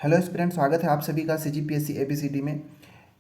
Hello student, स्वागत है आप सभी का CGPSC ABCD में।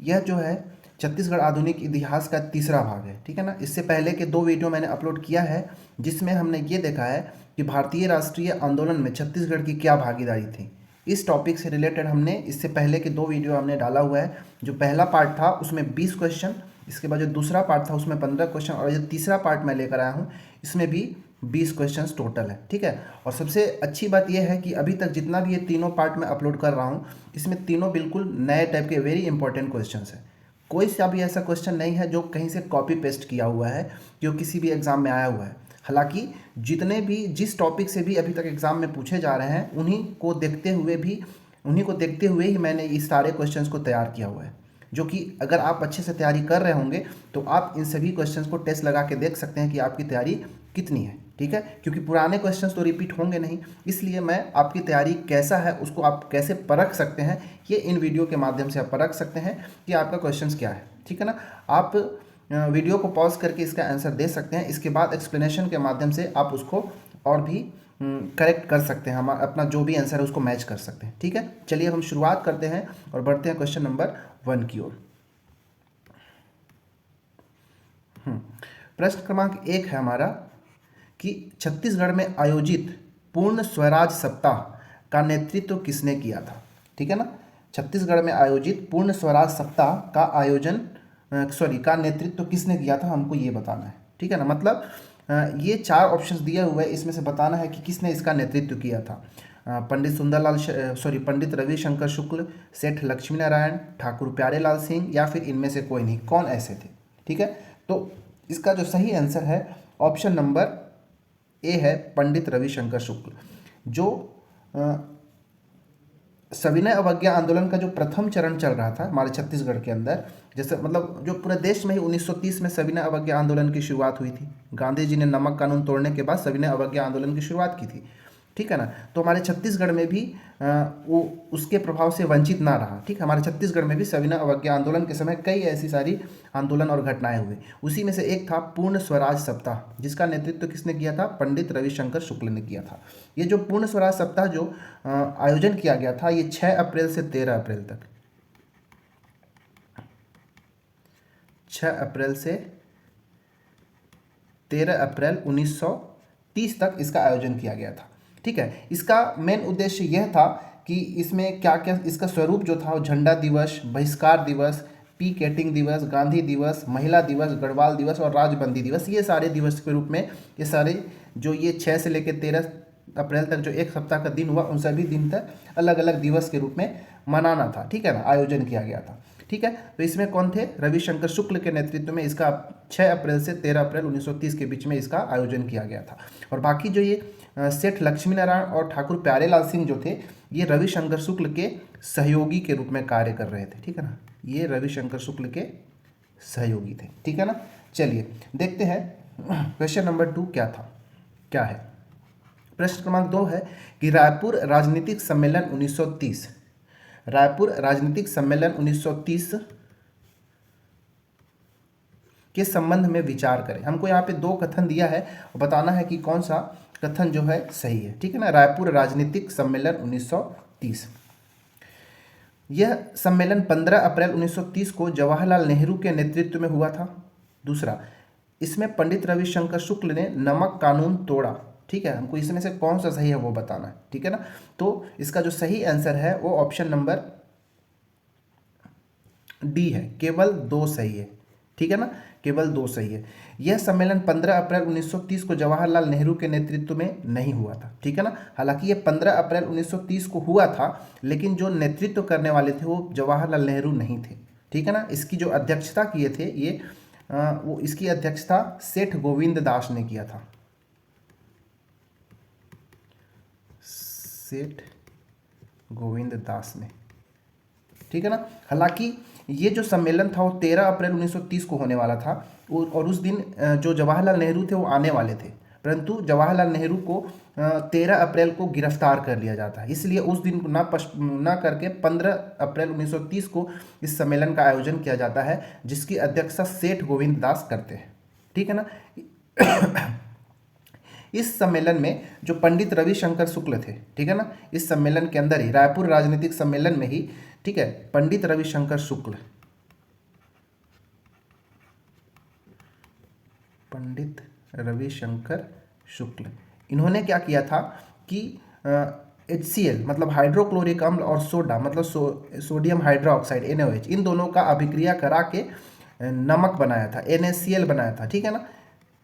यह जो है छत्तीसगढ़ आधुनिक इतिहास का तीसरा भाग है, ठीक है ना। इससे पहले के दो वीडियो मैंने अपलोड किया है जिसमें हमने ये देखा है कि भारतीय राष्ट्रीय आंदोलन में छत्तीसगढ़ की क्या भागीदारी थी। इस टॉपिक से रिलेटेड हमने इससे पहले के दो वीडियो हमने डाला हुआ है। जो पहला पार्ट था उसमें 20 क्वेश्चन, इसके बाद जो दूसरा पार्ट था उसमें 15 क्वेश्चन, और जो तीसरा पार्ट मैं लेकर आया हूँ इसमें भी 20 क्वेश्चंस टोटल है, ठीक है। और सबसे अच्छी बात यह है कि अभी तक जितना भी ये तीनों पार्ट मैं अपलोड कर रहा हूँ इसमें तीनों बिल्कुल नए टाइप के वेरी इंपॉर्टेंट क्वेश्चंस हैं। कोई सा भी ऐसा क्वेश्चन नहीं है जो कहीं से कॉपी पेस्ट किया हुआ है, जो किसी भी एग्ज़ाम में आया हुआ है। हालांकि जितने भी जिस टॉपिक से भी अभी तक एग्ज़ाम में पूछे जा रहे हैं उन्हीं को देखते हुए ही मैंने इस सारे क्वेश्चंस को तैयार किया हुआ है। जो कि अगर आप अच्छे से तैयारी कर रहे होंगे तो आप इन सभी क्वेश्चंस को टेस्ट लगा के देख सकते हैं कि आपकी तैयारी कितनी है, ठीक है। क्योंकि पुराने क्वेश्चंस तो रिपीट होंगे नहीं, इसलिए मैं आपकी तैयारी कैसा है उसको आप कैसे परख सकते हैं ये इन वीडियो के माध्यम से आप परख सकते हैं कि आपका क्वेश्चंस क्या है, ठीक है ना। आप वीडियो को पॉज करके इसका आंसर दे सकते हैं, इसके बाद एक्सप्लेनेशन के माध्यम से आप उसको और भी करेक्ट कर सकते हैं, हम अपना जो भी आंसर है उसको मैच कर सकते हैं, ठीक है। चलिए हम शुरुआत करते हैं और बढ़ते हैं क्वेश्चन नंबर 1 की ओर। प्रश्न क्रमांक 1 है हमारा कि छत्तीसगढ़ में आयोजित पूर्ण स्वराज सप्ताह का नेतृत्व किसने किया था, ठीक है ना। छत्तीसगढ़ में आयोजित पूर्ण स्वराज सप्ताह का नेतृत्व किसने किया था, हमको ये बताना है, ठीक है ना। मतलब ये 4 ऑप्शंस दिए हुए हैं, इसमें से बताना है कि किसने इसका नेतृत्व किया था। पंडित रविशंकर शुक्ल, सेठ लक्ष्मी नारायण, ठाकुर प्यारेलाल सिंह, या फिर इनमें से कोई नहीं, कौन ऐसे थे, ठीक है। तो इसका जो सही आंसर है ऑप्शन नंबर ए है पंडित रविशंकर शुक्ल। जो सविनय अवज्ञा आंदोलन का जो प्रथम चरण चल रहा था हमारे छत्तीसगढ़ के अंदर, जैसे मतलब जो पूरे देश में ही 1930 में सविनय अवज्ञा आंदोलन की शुरुआत हुई थी। गांधी जी ने नमक कानून तोड़ने के बाद सविनय अवज्ञा आंदोलन की शुरुआत की थी, ठीक है ना। तो हमारे छत्तीसगढ़ में भी वो उसके प्रभाव से वंचित ना रहा, ठीक है। हमारे छत्तीसगढ़ में भी सविनय अवज्ञा आंदोलन के समय कई ऐसी सारी आंदोलन और घटनाएं हुई। उसी में से एक था पूर्ण स्वराज सप्ताह, जिसका नेतृत्व किसने किया था, पंडित रविशंकर शुक्ल ने किया था। ये जो पूर्ण स्वराज सप्ताह जो आयोजन किया गया था ये 6 अप्रैल से 13 अप्रैल तक, 6 अप्रैल से 13 अप्रैल 1930 तक इसका आयोजन किया गया था, ठीक है। इसका मेन उद्देश्य यह था कि इसमें क्या क्या इसका स्वरूप जो था वो झंडा दिवस, बहिष्कार दिवस, पिकेटिंग दिवस, गांधी दिवस, महिला दिवस, गढ़वाल दिवस और राजबंदी दिवस, ये सारे दिवस के रूप में ये सारे जो ये 6 से लेकर 13 अप्रैल तक जो एक सप्ताह का दिन हुआ उन सभी दिन तक अलग अलग दिवस के रूप में मनाना था, ठीक है ना, आयोजन किया गया था, ठीक है। तो इसमें कौन थे, रविशंकर शुक्ल के नेतृत्व में इसका 6 अप्रैल से 13 अप्रैल 1930 के बीच में इसका आयोजन किया गया था। और बाकी जो ये सेठ लक्ष्मी नारायण और ठाकुर प्यारेलाल सिंह जो थे ये रविशंकर शुक्ल के सहयोगी के रूप में कार्य कर रहे थे, ठीक है ना। ये रविशंकर शुक्ल के सहयोगी थे, ठीक है ना। चलिए देखते हैं क्वेश्चन नंबर 2 क्या है। प्रश्न क्रमांक 2 है कि रायपुर राजनीतिक सम्मेलन 1930, रायपुर राजनीतिक सम्मेलन 1930 के संबंध में विचार करें। हमको यहाँ पे 2 कथन दिया है और बताना है कि कौन सा कथन जो है सही है, ठीक है ना। रायपुर राजनीतिक सम्मेलन 1930, यह सम्मेलन 15 अप्रैल 1930 को जवाहरलाल नेहरू के नेतृत्व में हुआ था। दूसरा, इसमें पंडित रविशंकर शुक्ल ने नमक कानून तोड़ा, ठीक है। हमको इसमें से कौन सा सही है वो बताना है, ठीक है ना। तो इसका जो सही आंसर है वो ऑप्शन नंबर डी है, केवल 2 सही है, ठीक है ना, केवल 2 सही है। यह सम्मेलन 15 अप्रैल 1930 को जवाहरलाल नेहरू के नेतृत्व में नहीं हुआ था, ठीक है ना। हालांकि ये 15 अप्रैल 1930 को हुआ था, लेकिन जो नेतृत्व करने वाले थे वो जवाहरलाल नेहरू नहीं थे, ठीक है ना। इसकी जो अध्यक्षता किए थे वो इसकी अध्यक्षता सेठ गोविंद दास ने किया था, सेठ गोविंद दास ने, ठीक है ना। हालांकि ये जो सम्मेलन था वो 13 अप्रैल 1930 को होने वाला था और उस दिन जो जवाहरलाल नेहरू थे वो आने वाले थे, परंतु जवाहरलाल नेहरू को 13 अप्रैल को गिरफ्तार कर लिया जाता है। इसलिए उस दिन को ना करके 15 अप्रैल 1930 को इस सम्मेलन का आयोजन किया जाता है, जिसकी अध्यक्षता सेठ गोविंद दास करते हैं, ठीक है ना। इस सम्मेलन में जो पंडित रविशंकर शुक्ल थे, ठीक है ना, इस सम्मेलन के अंदर ही, रायपुर राजनीतिक सम्मेलन में ही, ठीक है, पंडित रविशंकर शुक्ल, पंडित रविशंकर शुक्ल, इन्होंने क्या किया था कि HCl मतलब हाइड्रोक्लोरिक अम्ल और सोडा मतलब सोडियम हाइड्रोक्साइड NaOH, इन दोनों का अभिक्रिया करा के नमक बनाया था, NaCl बनाया था, ठीक है ना।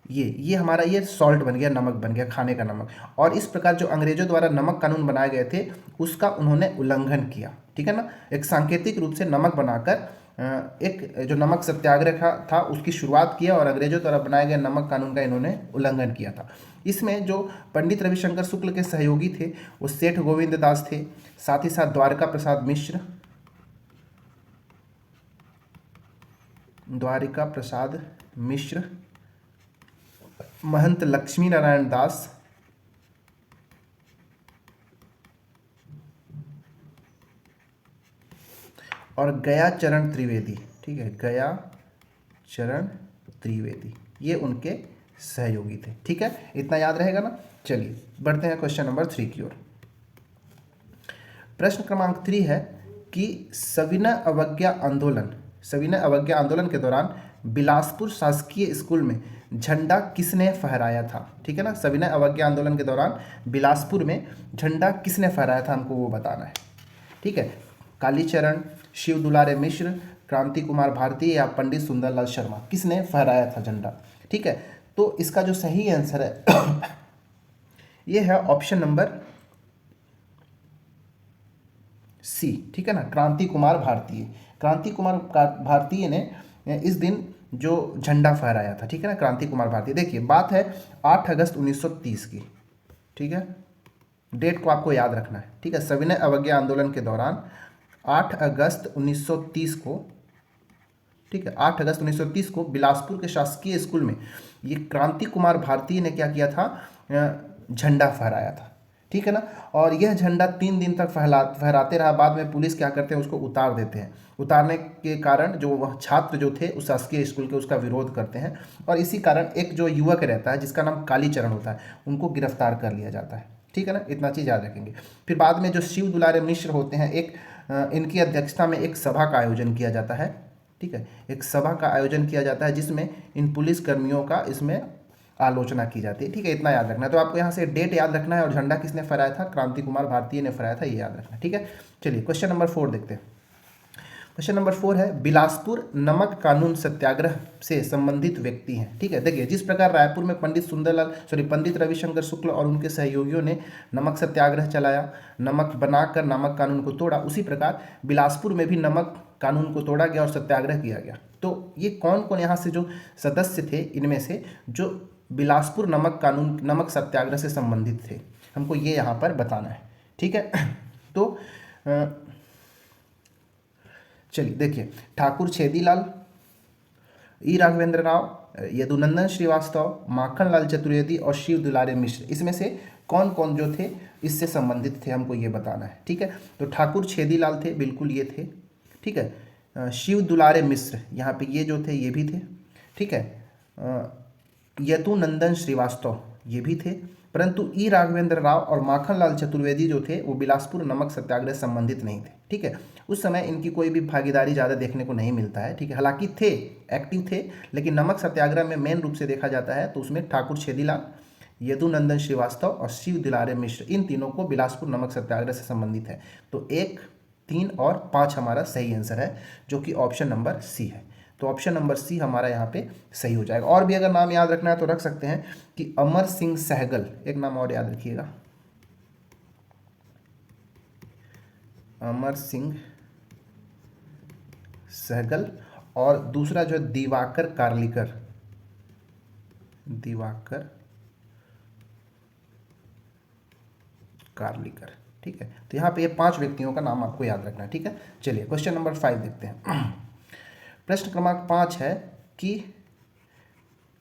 ये हमारा ये सॉल्ट बन गया, नमक बन गया, खाने का नमक। और इस प्रकार जो अंग्रेजों द्वारा नमक कानून बनाए गए थे उसका उन्होंने उल्लंघन किया, ठीक है ना। एक सांकेतिक रूप से नमक बनाकर एक जो नमक सत्याग्रह था उसकी शुरुआत किया और अंग्रेजों द्वारा बनाए गए नमक कानून का इन्होंने उल्लंघन किया था। इसमें जो पंडित रविशंकर शुक्ल के सहयोगी थे वो सेठ गोविंद दास थे, साथ ही साथ द्वारिका प्रसाद मिश्र, द्वारिका प्रसाद मिश्र, महंत लक्ष्मी नारायण दास, और गया चरण त्रिवेदी, ठीक है, गया चरण त्रिवेदी, ये उनके सहयोगी थे, ठीक है, इतना याद रहेगा ना। चलिए बढ़ते हैं क्वेश्चन नंबर 3 की ओर। प्रश्न क्रमांक 3 है कि सविनय अवज्ञा आंदोलन के दौरान बिलासपुर शासकीय स्कूल में झंडा किसने फहराया था, ठीक है ना। सविनय अवज्ञा आंदोलन के दौरान बिलासपुर में झंडा किसने फहराया था, हमको वो बताना है, ठीक है। कालीचरण, शिव दुलारे मिश्र, क्रांति कुमार भारती या पंडित सुंदरलाल शर्मा, किसने फहराया था झंडा, ठीक है। तो इसका जो सही आंसर है ये है ऑप्शन नंबर सी, ठीक है ना, क्रांति कुमार भारतीय। क्रांति कुमार भारतीय ने इस दिन जो झंडा फहराया था, ठीक है ना, क्रांति कुमार भारतीय। देखिए बात है 8 अगस्त 1930 की, ठीक है, डेट को आपको याद रखना है, ठीक है। सविनय अवज्ञा आंदोलन के दौरान 8 अगस्त 1930 को, ठीक है, 8 अगस्त 1930 को बिलासपुर के शासकीय स्कूल में ये क्रांति कुमार भारतीय ने क्या किया था, झंडा फहराया था, ठीक है ना। और यह झंडा 3 दिन तक फहराते रहा। बाद में पुलिस क्या करते हैं, उसको उतार देते हैं। उतारने के कारण जो वह छात्र जो थे उस शासकीय स्कूल के, उसका विरोध करते हैं और इसी कारण एक जो युवक रहता है जिसका नाम कालीचरण होता है, उनको गिरफ्तार कर लिया जाता है, ठीक है ना, इतना चीज़ याद रखेंगे। फिर बाद में जो शिव दुलारे मिश्र होते हैं, एक इनकी अध्यक्षता में एक सभा का आयोजन किया जाता है, ठीक है, एक सभा का आयोजन किया जाता है जिसमें इन पुलिस कर्मियों का इसमें आलोचना की जाती है, ठीक है, इतना याद रखना है। तो आपको यहाँ से डेट याद रखना है और झंडा किसने फहराया था, क्रांति कुमार भारतीय ने फहराया था, ये याद रखना है, ठीक है। चलिए क्वेश्चन नंबर 4 देखते हैं। क्वेश्चन नंबर 4 है बिलासपुर नमक कानून सत्याग्रह से संबंधित व्यक्ति हैं, ठीक है। देखिए जिस प्रकार रायपुर में पंडित रविशंकर शुक्ल और उनके सहयोगियों ने नमक सत्याग्रह चलाया, नमक बनाकर नमक कानून को तोड़ा, उसी प्रकार बिलासपुर में भी नमक कानून को तोड़ा गया और सत्याग्रह किया गया। तो ये कौन कौन यहाँ से जो सदस्य थे इनमें से जो बिलासपुर नमक सत्याग्रह से संबंधित थे, हमको ये यहाँ पर बताना है, ठीक है। तो चलिए देखिए, ठाकुर छेदीलाल, ई राघवेंद्र राव, यदुनंदन श्रीवास्तव, माखनलाल चतुर्वेदी और शिव दुलारे मिश्र, इसमें से कौन कौन जो थे इससे संबंधित थे, हमको ये बताना है, ठीक है। तो ठाकुर छेदीलाल थे, बिल्कुल ये थे, ठीक है। शिव दुलारे मिश्र यहाँ पे ये जो थे ये भी थे, ठीक है। यदुनंदन श्रीवास्तव ये भी थे, परंतु ई राघवेंद्र राव और माखनलाल चतुर्वेदी जो थे वो बिलासपुर नमक सत्याग्रह संबंधित नहीं थे, ठीक है। उस समय इनकी कोई भी भागीदारी ज़्यादा देखने को नहीं मिलता है, ठीक है। हालांकि थे, एक्टिव थे, लेकिन नमक सत्याग्रह में मेन रूप से देखा जाता है तो उसमें ठाकुर छेदीलाल, यदुनंदन श्रीवास्तव और शिव दुलारे मिश्र, इन तीनों को बिलासपुर नमक सत्याग्रह से संबंधित है। तो 1, 3 और 5 हमारा सही आंसर है, जो कि ऑप्शन नंबर सी है। तो ऑप्शन नंबर सी हमारा यहाँ पे सही हो जाएगा। और भी अगर नाम याद रखना है तो रख सकते हैं कि अमर सिंह सहगल, एक नाम और याद रखिएगा, अमर सिंह सहगल, और दूसरा जो है दिवाकर कार्लिकर, ठीक है। तो यहाँ पे ये 5 व्यक्तियों का नाम आपको याद रखना है, ठीक है। चलिए क्वेश्चन नंबर 5 देखते हैं। प्रश्न क्रमांक 5 है कि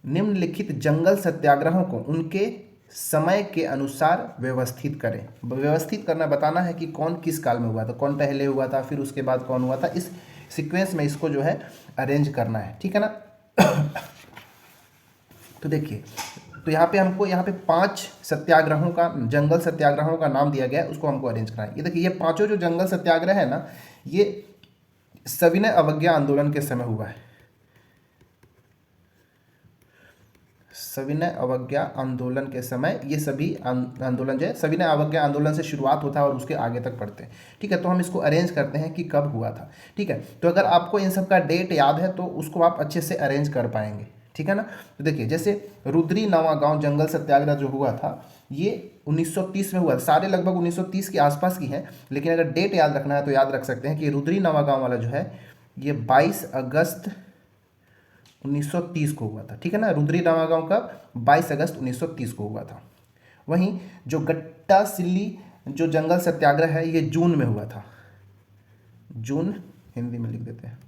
निम्नलिखित जंगल सत्याग्रहों को उनके समय के अनुसार व्यवस्थित करें। व्यवस्थित करना, बताना है कि कौन किस काल में हुआ था, कौन पहले हुआ था, फिर उसके बाद कौन हुआ था, इस सीक्वेंस में इसको जो है अरेंज करना है, ठीक है ना। तो देखिए, तो यहाँ पे 5 सत्याग्रहों का, जंगल सत्याग्रहों का नाम दिया गया है, उसको हमको अरेंज करना है। ये देखिए, ये पांचों जो जंगल सत्याग्रह है ना, ये सविनय अवज्ञा आंदोलन के समय हुआ है। सविनय अवज्ञा आंदोलन के समय ये सभी आंदोलन जो है सविनय अवज्ञा आंदोलन से शुरुआत होता है और उसके आगे तक पढ़ते हैं। ठीक है, तो हम इसको अरेंज करते हैं कि कब हुआ था। ठीक है, तो अगर आपको इन सब का डेट याद है तो उसको आप अच्छे से अरेंज कर पाएंगे। ठीक है ना। तो देखिए, जैसे रुद्री नवागांव जंगल सत्याग्रह जो हुआ था ये 1930 में हुआ था। सारे लगभग 1930 के आसपास की है, लेकिन अगर डेट याद रखना है तो याद रख सकते हैं कि रुद्री नवागांव वाला जो है ये 22 अगस्त 1930 को हुआ था। ठीक है ना, रुद्री नवागांव का 22 अगस्त 1930 को हुआ था। वहीं जो गट्टा सिल्ली जो जंगल सत्याग्रह है ये जून में हुआ था। जून, हिंदी में लिख देते हैं,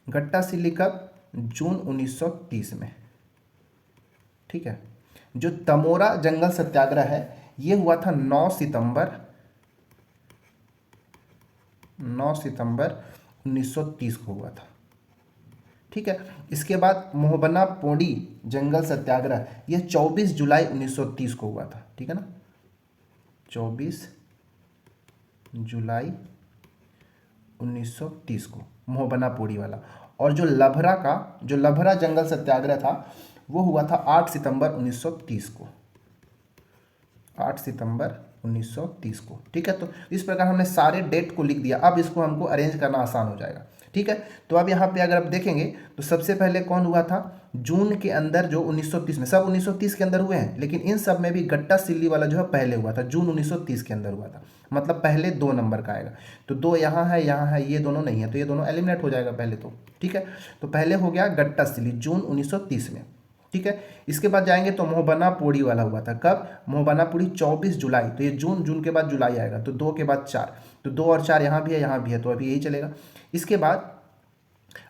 गट्टा सिल्ली कब? जून 1930 में। ठीक है, जो तमोरा जंगल सत्याग्रह है ये हुआ था 9 सितंबर 1930 को हुआ था। ठीक है, इसके बाद मोहबना पोड़ी जंगल सत्याग्रह ये 24 जुलाई 1930 को हुआ था। ठीक है ना, 24 जुलाई 1930 को मोहबना पोड़ी वाला। और जो लभरा जंगल सत्याग्रह था वो हुआ था 8 सितंबर 1930 को, 8 सितंबर 1930 को। ठीक है, तो इस प्रकार हमने सारे डेट को लिख दिया। अब इसको हमको अरेंज करना आसान हो जाएगा। ठीक है, तो अब यहाँ पे अगर आप देखेंगे तो सबसे पहले कौन हुआ था? जून के अंदर जो 1930 में, सब 1930 के अंदर हुए हैं, लेकिन इन सब में भी गट्टा सिल्ली वाला जो है पहले हुआ था, जून 1930 के अंदर हुआ था। मतलब पहले 2 नंबर का आएगा। तो 2 यहाँ है, ये दोनों नहीं है, तो ये दोनों एलिमिनेट हो जाएगा पहले तो। ठीक है, तो पहले हो गया गट्टा सिल्ली जून 1930 में। ठीक है, इसके बाद जाएंगे तो मोहबना पोड़ी वाला हुआ था। कब? मोहबना पोड़ी 24 जुलाई। तो ये जून के बाद जुलाई आएगा, तो 2 के बाद 4, तो 2 और 4 यहाँ भी है, तो अभी यही चलेगा। इसके बाद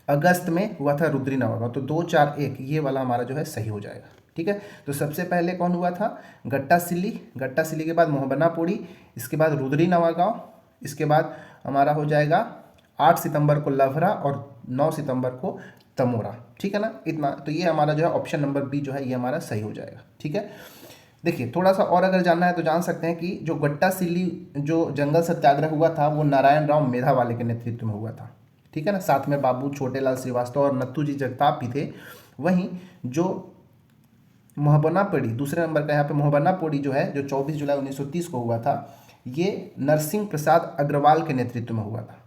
अगस्त में हुआ था रुद्री नवागांव, तो 2 4 1 ये वाला हमारा जो है सही हो जाएगा। ठीक है, तो सबसे पहले कौन हुआ था? गट्टा सिल्ली के बाद मोहबना पोड़ी, इसके बाद रुद्री नवागांव, इसके बाद हमारा हो जाएगा 8 सितंबर को लभरा और 9 सितंबर को तमोरा। ठीक है ना, इतना। तो ये हमारा जो है ऑप्शन नंबर बी जो है ये हमारा सही हो जाएगा। ठीक है, देखिए थोड़ा सा और अगर जानना है तो जान सकते हैं कि जो गट्टा सिल्ली जो जंगल सत्याग्रह हुआ था वो नारायण राव मेधावाले के नेतृत्व में हुआ था। ठीक है ना, साथ में बाबू छोटेलाल श्रीवास्तव और नत्थूजी जगताप भी थे। वहीं जो मोहबना पोड़ी दूसरे नंबर का, यहाँ पे मोहबना पोड़ी जो है जो 24 जुलाई 1930 को हुआ था, ये नरसिंह प्रसाद अग्रवाल के नेतृत्व में हुआ था।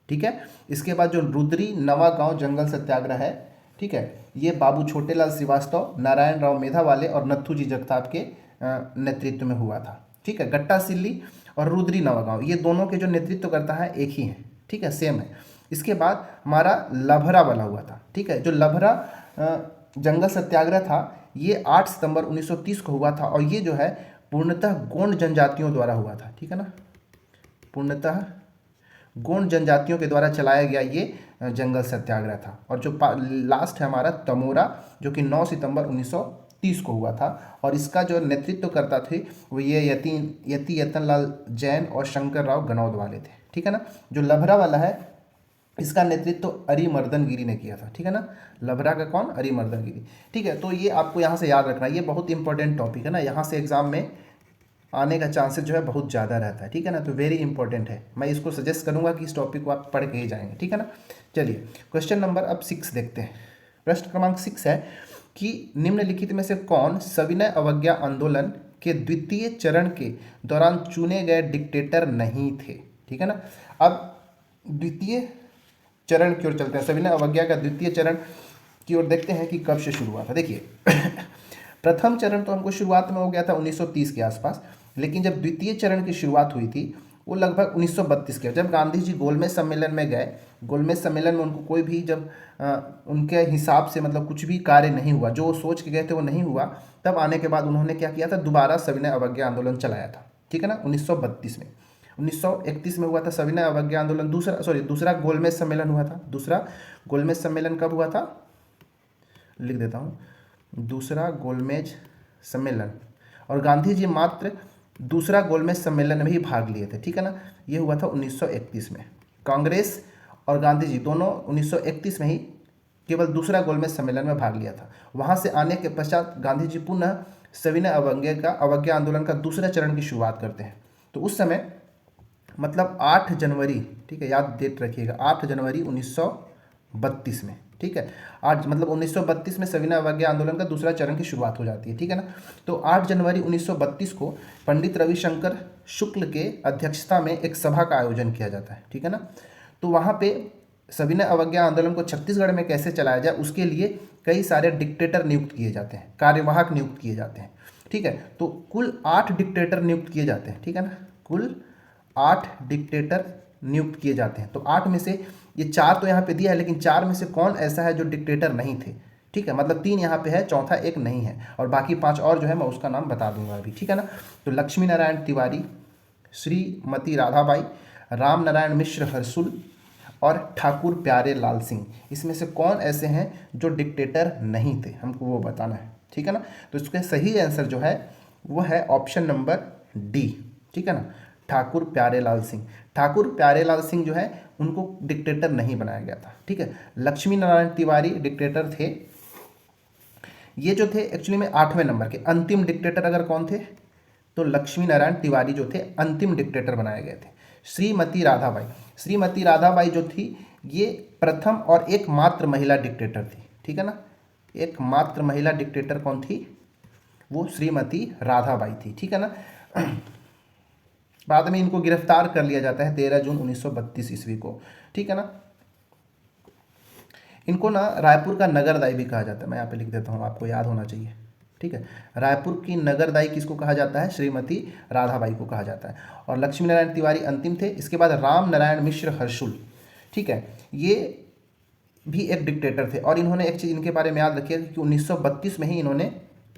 ठीक है, इसके बाद जो रुद्री नवागांव जंगल सत्याग्रह है, ठीक है, ये बाबू छोटेलाल श्रीवास्तव, नारायण राव मेधावाले और नत्थूजी जगताप के नेतृत्व में हुआ था। ठीक है, गट्टा सिल्ली और रुद्री नवागांव ये दोनों के जो नेतृत्व करता है एक ही है। ठीक है, सेम है। इसके बाद हमारा लभरा वाला हुआ था। ठीक है, जो लभरा जंगल सत्याग्रह था ये 8 सितंबर 1930 को हुआ था और ये जो है पूर्णतः गोंड जनजातियों द्वारा हुआ था। ठीक है ना, पूर्णतः गोंड जनजातियों के द्वारा चलाया गया ये जंगल सत्याग्रह था। और जो लास्ट है हमारा तमोरा, जो कि 9 सितंबर 1930 को हुआ था और इसका जो नेतृत्व करता थे वो ये यति यतनलाल जैन और शंकर राव गनौद वाले थे। ठीक है ना, जो लभरा वाला है इसका नेतृत्व अरिमर्दन गिरी ने किया था। ठीक है ना, लभरा का कौन? अरिमर्दन गिरी। ठीक है, तो ये आपको यहाँ से याद रखना है, ये बहुत इंपॉर्टेंट टॉपिक है ना, यहाँ से एग्जाम में आने का चांसेस जो है बहुत ज़्यादा रहता है। ठीक है ना, तो वेरी इंपॉर्टेंट है। मैं इसको सजेस्ट करूंगा कि इस टॉपिक को आप पढ़ के ही जाएंगे। ठीक है ना, चलिए क्वेश्चन नंबर अब 6 देखते हैं। प्रश्न क्रमांक 6 है कि निम्नलिखित में से कौन सविनय अवज्ञा आंदोलन के द्वितीय चरण के दौरान चुने गए डिक्टेटर नहीं थे। ठीक है ना, अब द्वितीय चरण की ओर चलते हैं, सविनय अवज्ञा का द्वितीय चरण की ओर देखते हैं कि कब से शुरू हुआ था। देखिए प्रथम चरण तो हमको शुरुआत में हो गया था 1930 के आसपास, लेकिन जब द्वितीय चरण की शुरुआत हुई थी वो लगभग 1932 के, जब गांधी जी गोलमेज सम्मेलन में गए। गोलमेज सम्मेलन में उनको कोई भी जब उनके हिसाब से मतलब कुछ भी कार्य नहीं हुआ, जो वो सोच के गए थे वो नहीं हुआ, तब आने के बाद उन्होंने क्या किया था, दोबारा सविनय अवज्ञा आंदोलन चलाया था। ठीक है ना, 1932 में। 1931 में हुआ था सविनय अवज्ञा आंदोलन। दूसरा गोलमेज सम्मेलन हुआ था। दूसरा गोलमेज सम्मेलन कब हुआ था, लिख देता हूँ, दूसरा गोलमेज सम्मेलन। और गांधी जी मात्र दूसरा गोलमेज सम्मेलन में ही भाग लिए थे। ठीक है ना, ये हुआ था 1931 में। कांग्रेस और गांधी जी दोनों 1931 में ही केवल दूसरा गोलमेज सम्मेलन में भाग लिया था। वहां से आने के पश्चात गांधी जी पुनः सविनय अवज्ञा आंदोलन का दूसरे चरण की शुरुआत करते हैं। तो उस समय मतलब 8 जनवरी, ठीक है, याद डेट रखिएगा, 8 जनवरी 1932 में, ठीक है, 8 मतलब 1932 में सविनय अवज्ञा आंदोलन का दूसरा चरण की शुरुआत हो जाती है, ठीक है ना। तो 8 जनवरी 1932 को पंडित रविशंकर शुक्ल के अध्यक्षता में एक सभा का आयोजन किया जाता है, ठीक है ना। तो वहाँ पे सविनय अवज्ञा आंदोलन को छत्तीसगढ़ में कैसे चलाया जाए उसके लिए कई सारे डिक्टेटर नियुक्त किए जाते हैं, कार्यवाहक नियुक्त किए जाते हैं, ठीक है। तो कुल 8 डिक्टेटर नियुक्त किए जाते हैं, ठीक है ना, कुल 8 डिक्टेटर नियुक्त किए जाते हैं। तो 8 में से ये 4 तो यहाँ पे दिया है, लेकिन 4 में से कौन ऐसा है जो डिक्टेटर नहीं थे, ठीक है, मतलब 3 यहाँ पे है, चौथा एक नहीं है, और बाकी 5 और जो है मैं उसका नाम बता दूंगा अभी, ठीक है ना। तो लक्ष्मी नारायण तिवारी, श्रीमती राधाबाई, राम नारायण मिश्र हर्सुल और ठाकुर प्यारे लाल सिंह, इसमें से कौन ऐसे हैं जो डिक्टेटर नहीं थे, हमको वो बताना है, ठीक है ना। तो इसका सही आंसर जो है वो है ऑप्शन नंबर डी, ठीक है ना, ठाकुर प्यारे लाल सिंह। ठाकुर प्यारे लाल सिंह जो है उनको डिक्टेटर नहीं बनाया गया था, ठीक है। लक्ष्मी नारायण तिवारी डिक्टेटर थे। ये जो थे एक्चुअली में 8वें नंबर के अंतिम डिक्टेटर अगर कौन थे तो लक्ष्मी नारायण तिवारी जो थे अंतिम डिक्टेटर बनाए गए थे। श्रीमती राधाबाई जो थी ये प्रथम और एकमात्र महिला डिक्टेटर थी, ठीक है ना। एकमात्र महिला डिक्टेटर कौन थी, वो श्रीमती राधाबाई थी, ठीक है ना। बाद में इनको गिरफ्तार कर लिया जाता है 13 जून 1932 ईस्वी को, ठीक है ना। इनको ना रायपुर का नगरदाई भी कहा जाता है, मैं यहाँ पे लिख देता हूँ, आपको याद होना चाहिए, ठीक है। रायपुर की नगरदाई किसको कहा जाता है, श्रीमती राधाबाई को कहा जाता है। और लक्ष्मी नारायण तिवारी अंतिम थे। इसके बाद राम नारायण मिश्र हर्षुल, ठीक है, ये भी एक डिक्टेटर थे। और इन्होंने एक चीज़ इनके बारे में याद रखिए कि 1932 में ही इन्होंने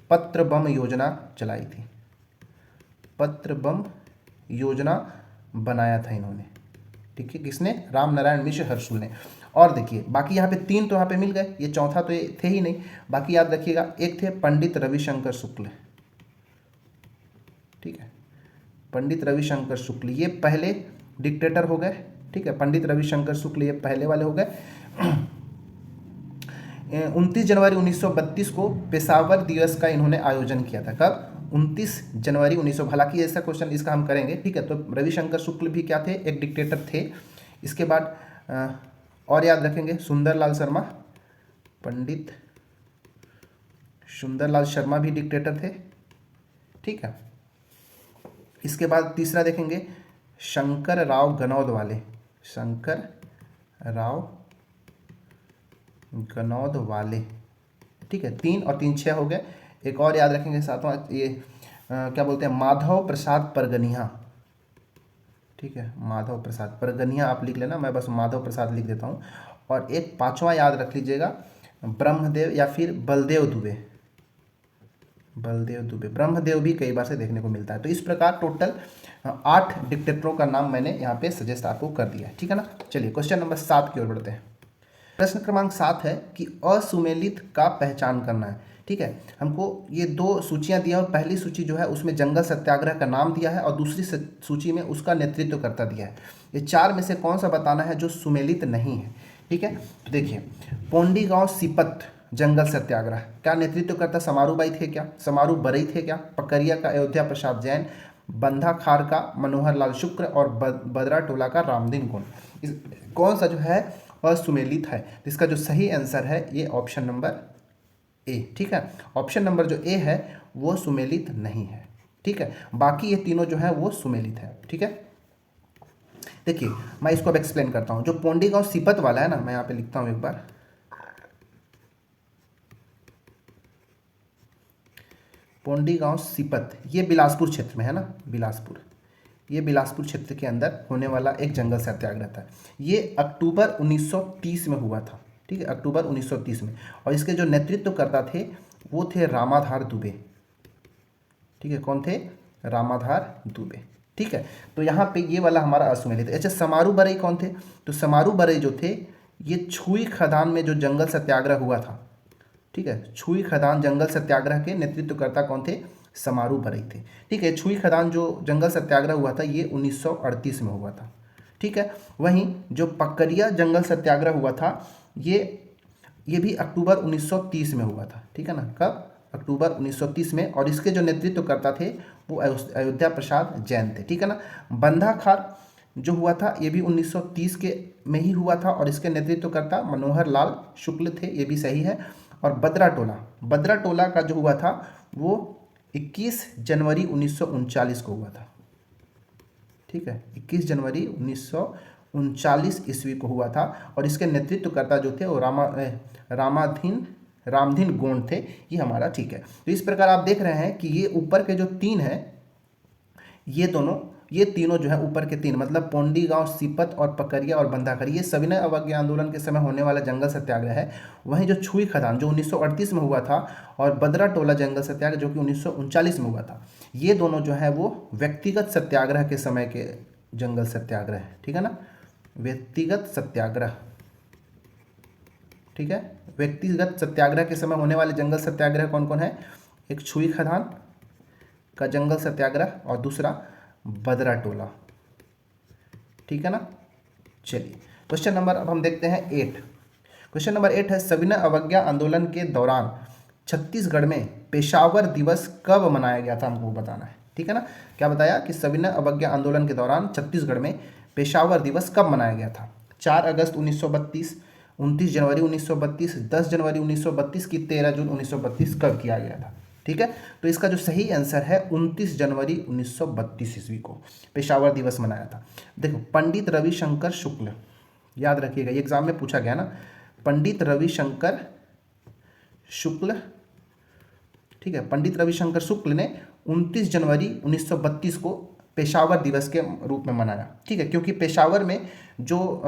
पत्र बम योजना चलाई थी, पत्र बम योजना बनाया था इन्होंने, ठीक है, किसने, राम नारायण मिश्र हर्षुल ने। और देखिए बाकी यहाँ पे 3 तो यहाँ पे मिल गए, ये चौथा तो ये थे ही नहीं। बाकी याद रखिएगा, एक थे पंडित रविशंकर शुक्ल, ठीक है, पंडित रविशंकर शुक्ल ये पहले डिक्टेटर हो गए, ठीक है, पंडित रविशंकर शुक्ल ये पहले वाले हो गए। 29 जनवरी 1932 को पेशावर दिवस का इन्होंने आयोजन किया था। कब, 29 जनवरी 1900। हालांकि ऐसा क्वेश्चन इसका हम करेंगे, ठीक है। तो रविशंकर शुक्ल भी क्या थे, एक डिक्टेटर थे। इसके बाद और याद रखेंगे सुंदरलाल शर्मा, पंडित सुंदरलाल शर्मा भी डिक्टेटर थे, ठीक है। इसके बाद तीसरा देखेंगे शंकर राव गनौद वाले, शंकर राव गनौद वाले, ठीक है। 3 और 3 6 हो गए। एक और याद रखेंगे सातवां, ये क्या बोलते हैं, माधव प्रसाद परगनिया, ठीक है, माधव प्रसाद परगनिया आप लिख लेना, मैं बस माधव प्रसाद लिख देता हूँ। और एक 5वां याद रख लीजिएगा, ब्रह्मदेव या फिर बलदेव दुबे, बलदेव दुबे, ब्रह्मदेव भी कई बार से देखने को मिलता है। तो इस प्रकार टोटल 8 डिक्टेटरों का नाम मैंने यहाँ पे सजेस्ट आपको कर दिया है, ठीक है ना। चलिए क्वेश्चन नंबर 7 की ओर बढ़ते हैं। प्रश्न क्रमांक 7 है कि असुमेलित का पहचान करना है, ठीक है। हमको ये 2 सूचियां दिया, और पहली सूची जो है उसमें जंगल सत्याग्रह का नाम दिया है और दूसरी सूची में उसका नेतृत्व करता दिया है। ये 4 में से कौन सा बताना है जो सुमेलित नहीं है, ठीक है। तो देखिए पोंडी गांव सीपत जंगल सत्याग्रह का नेतृत्व करता समारूबाई थे क्या, समारू बरई थे क्या, पकरिया का अयोध्या प्रसाद जैन, बंधा खार का मनोहर लाल शुक्र और बदरा टोला का रामदीन गुण, कौन सा जो है असुमेलित है। इसका जो सही आंसर है ये ऑप्शन नंबर ए, ठीक है। ऑप्शन नंबर जो ए है वो सुमेलित नहीं है, ठीक है। बाकी ये तीनों जो है वो सुमेलित है, ठीक है। देखिए मैं इसको अब एक्सप्लेन करता हूँ। जो पोंडी गांव सीपत वाला है ना, मैं यहाँ पे लिखता हूँ एक बार, पोंडी गांव सीपत, ये बिलासपुर क्षेत्र में है ना, बिलासपुर, ये बिलासपुर क्षेत्र के अंदर होने वाला एक जंगल सत्याग्रह था। ये अक्टूबर 1930 में हुआ था, ठीक है, अक्टूबर 1930 में। और इसके जो नेतृत्वकर्ता थे वो थे रामाधार दुबे, ठीक है, कौन थे, रामाधार दुबे, ठीक है। तो यहाँ पे ये वाला हमारा असुमेलित। अच्छा समारू बरई कौन थे, तो समारू बरई जो थे ये छुई खदान में जो जंगल सत्याग्रह हुआ था, ठीक है, छुई खदान जंगल सत्याग्रह के नेतृत्वकर्ता कौन थे, समारू बरई थे, ठीक है। छुई खदान जो जंगल सत्याग्रह हुआ था ये 1938 में हुआ था, ठीक है। वहीं जो पकरिया जंगल सत्याग्रह हुआ था ये ये भी अक्टूबर 1930 में हुआ था, ठीक है ना। कब? अक्टूबर 1930 में। और इसके जो नेतृत्वकर्ता थे वो अयोध्या प्रसाद जैन थे, ठीक है ना। बंधाखार जो हुआ था ये भी 1930 के में ही हुआ था और इसके नेतृत्वकर्ता मनोहर लाल शुक्ल थे, ये भी सही है। और बद्रा टोला का जो हुआ था वो 21 जनवरी 1939 को हुआ था, ठीक है। 21 जनवरी 1939 ईस्वी को हुआ था और इसके नेतृत्वकर्ता जो थे वो रामधीन गोंड थे, ये हमारा ठीक है। तो इस प्रकार आप देख रहे हैं कि ये ऊपर के जो तीन हैं ये तीनों जो है ऊपर के तीन मतलब पोंडी गांव, सीपत और पकरिया और बंधाखर, ये सविनय अवज्ञा आंदोलन के समय होने वाला जंगल सत्याग्रह है। वहीं जो छुई खदान जो 1938 में हुआ था और बद्रा टोला जंगल सत्याग्रह जो कि 1939 में हुआ था, ये दोनों जो है वो व्यक्तिगत सत्याग्रह के समय के जंगल सत्याग्रह है, ठीक है ना। व्यक्तिगत सत्याग्रह, ठीक है। व्यक्तिगत सत्याग्रह के समय होने वाले जंगल सत्याग्रह कौन कौन है? एक छुई खदान का जंगल सत्याग्रह और दूसरा बद्रा टोला, ठीक है ना। चलिए क्वेश्चन नंबर अब हम देखते हैं 8। क्वेश्चन नंबर 8 है सविनय अवज्ञा आंदोलन के दौरान छत्तीसगढ़ में पेशावर दिवस कब मनाया गया था, हमको बताना है, ठीक है ना। क्या बताया कि सविनय अवज्ञा आंदोलन के दौरान छत्तीसगढ़ में पेशावर दिवस कब मनाया गया था? 4 अगस्त 1932, 29 जनवरी 1932, 10 जनवरी 1932 की 13 जून 1932 कब किया गया था, ठीक है। तो इसका जो सही आंसर है 29 जनवरी 1932 ईस्वी को पेशावर दिवस मनाया था। देखो पंडित रविशंकर शुक्ल, याद रखिएगा ये एग्जाम में पूछा गया ना, पंडित रविशंकर शुक्ल, ठीक है। पंडित रविशंकर शुक्ल ने 29 जनवरी 1932 को पेशावर दिवस के रूप में मनाया, ठीक है। क्योंकि पेशावर में जो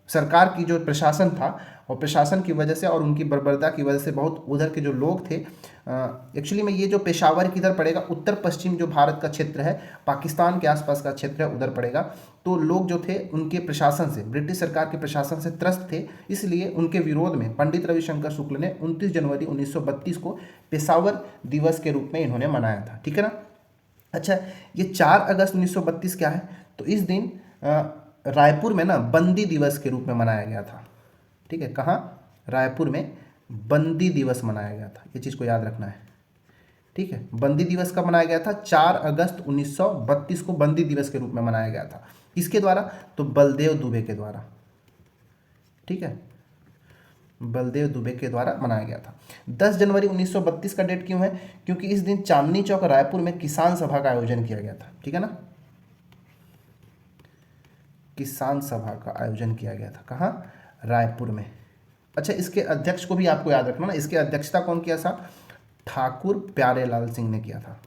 सरकार की जो प्रशासन था और प्रशासन की वजह से और उनकी बर्बरता की वजह से बहुत उधर के जो लोग थे, एक्चुअली में ये जो पेशावर किधर पड़ेगा, उत्तर पश्चिम जो भारत का क्षेत्र है, पाकिस्तान के आसपास का क्षेत्र है, उधर पड़ेगा। तो लोग जो थे उनके प्रशासन से, ब्रिटिश सरकार के प्रशासन से त्रस्त थे, इसलिए उनके विरोध में पंडित रविशंकर शुक्ल ने 29 जनवरी 1932 को पेशावर दिवस के रूप में इन्होंने मनाया था, ठीक है ना। अच्छा, ये 4 अगस्त 1932 क्या है? तो इस दिन रायपुर में ना बंदी दिवस के रूप में मनाया गया था, ठीक है। कहाँ? रायपुर में बंदी दिवस मनाया गया था, ये चीज़ को याद रखना है, ठीक है। बंदी दिवस कब मनाया गया था? 4 अगस्त 1932 को बंदी दिवस के रूप में मनाया गया था। किसके द्वारा? तो बलदेव दुबे के द्वारा, ठीक है। बलदेव दुबे के द्वारा मनाया गया था। 10 जनवरी 1932 का डेट क्यों है? क्योंकि इस दिन चांदनी चौक रायपुर में किसान सभा का आयोजन किया गया था, ठीक है ना। किसान सभा का आयोजन किया गया था, कहाँ? रायपुर में। अच्छा, इसके अध्यक्ष को भी आपको याद रखना ना, इसकी अध्यक्षता कौन किया था? ठाकुर प्यारेलाल सिंह ने किया था,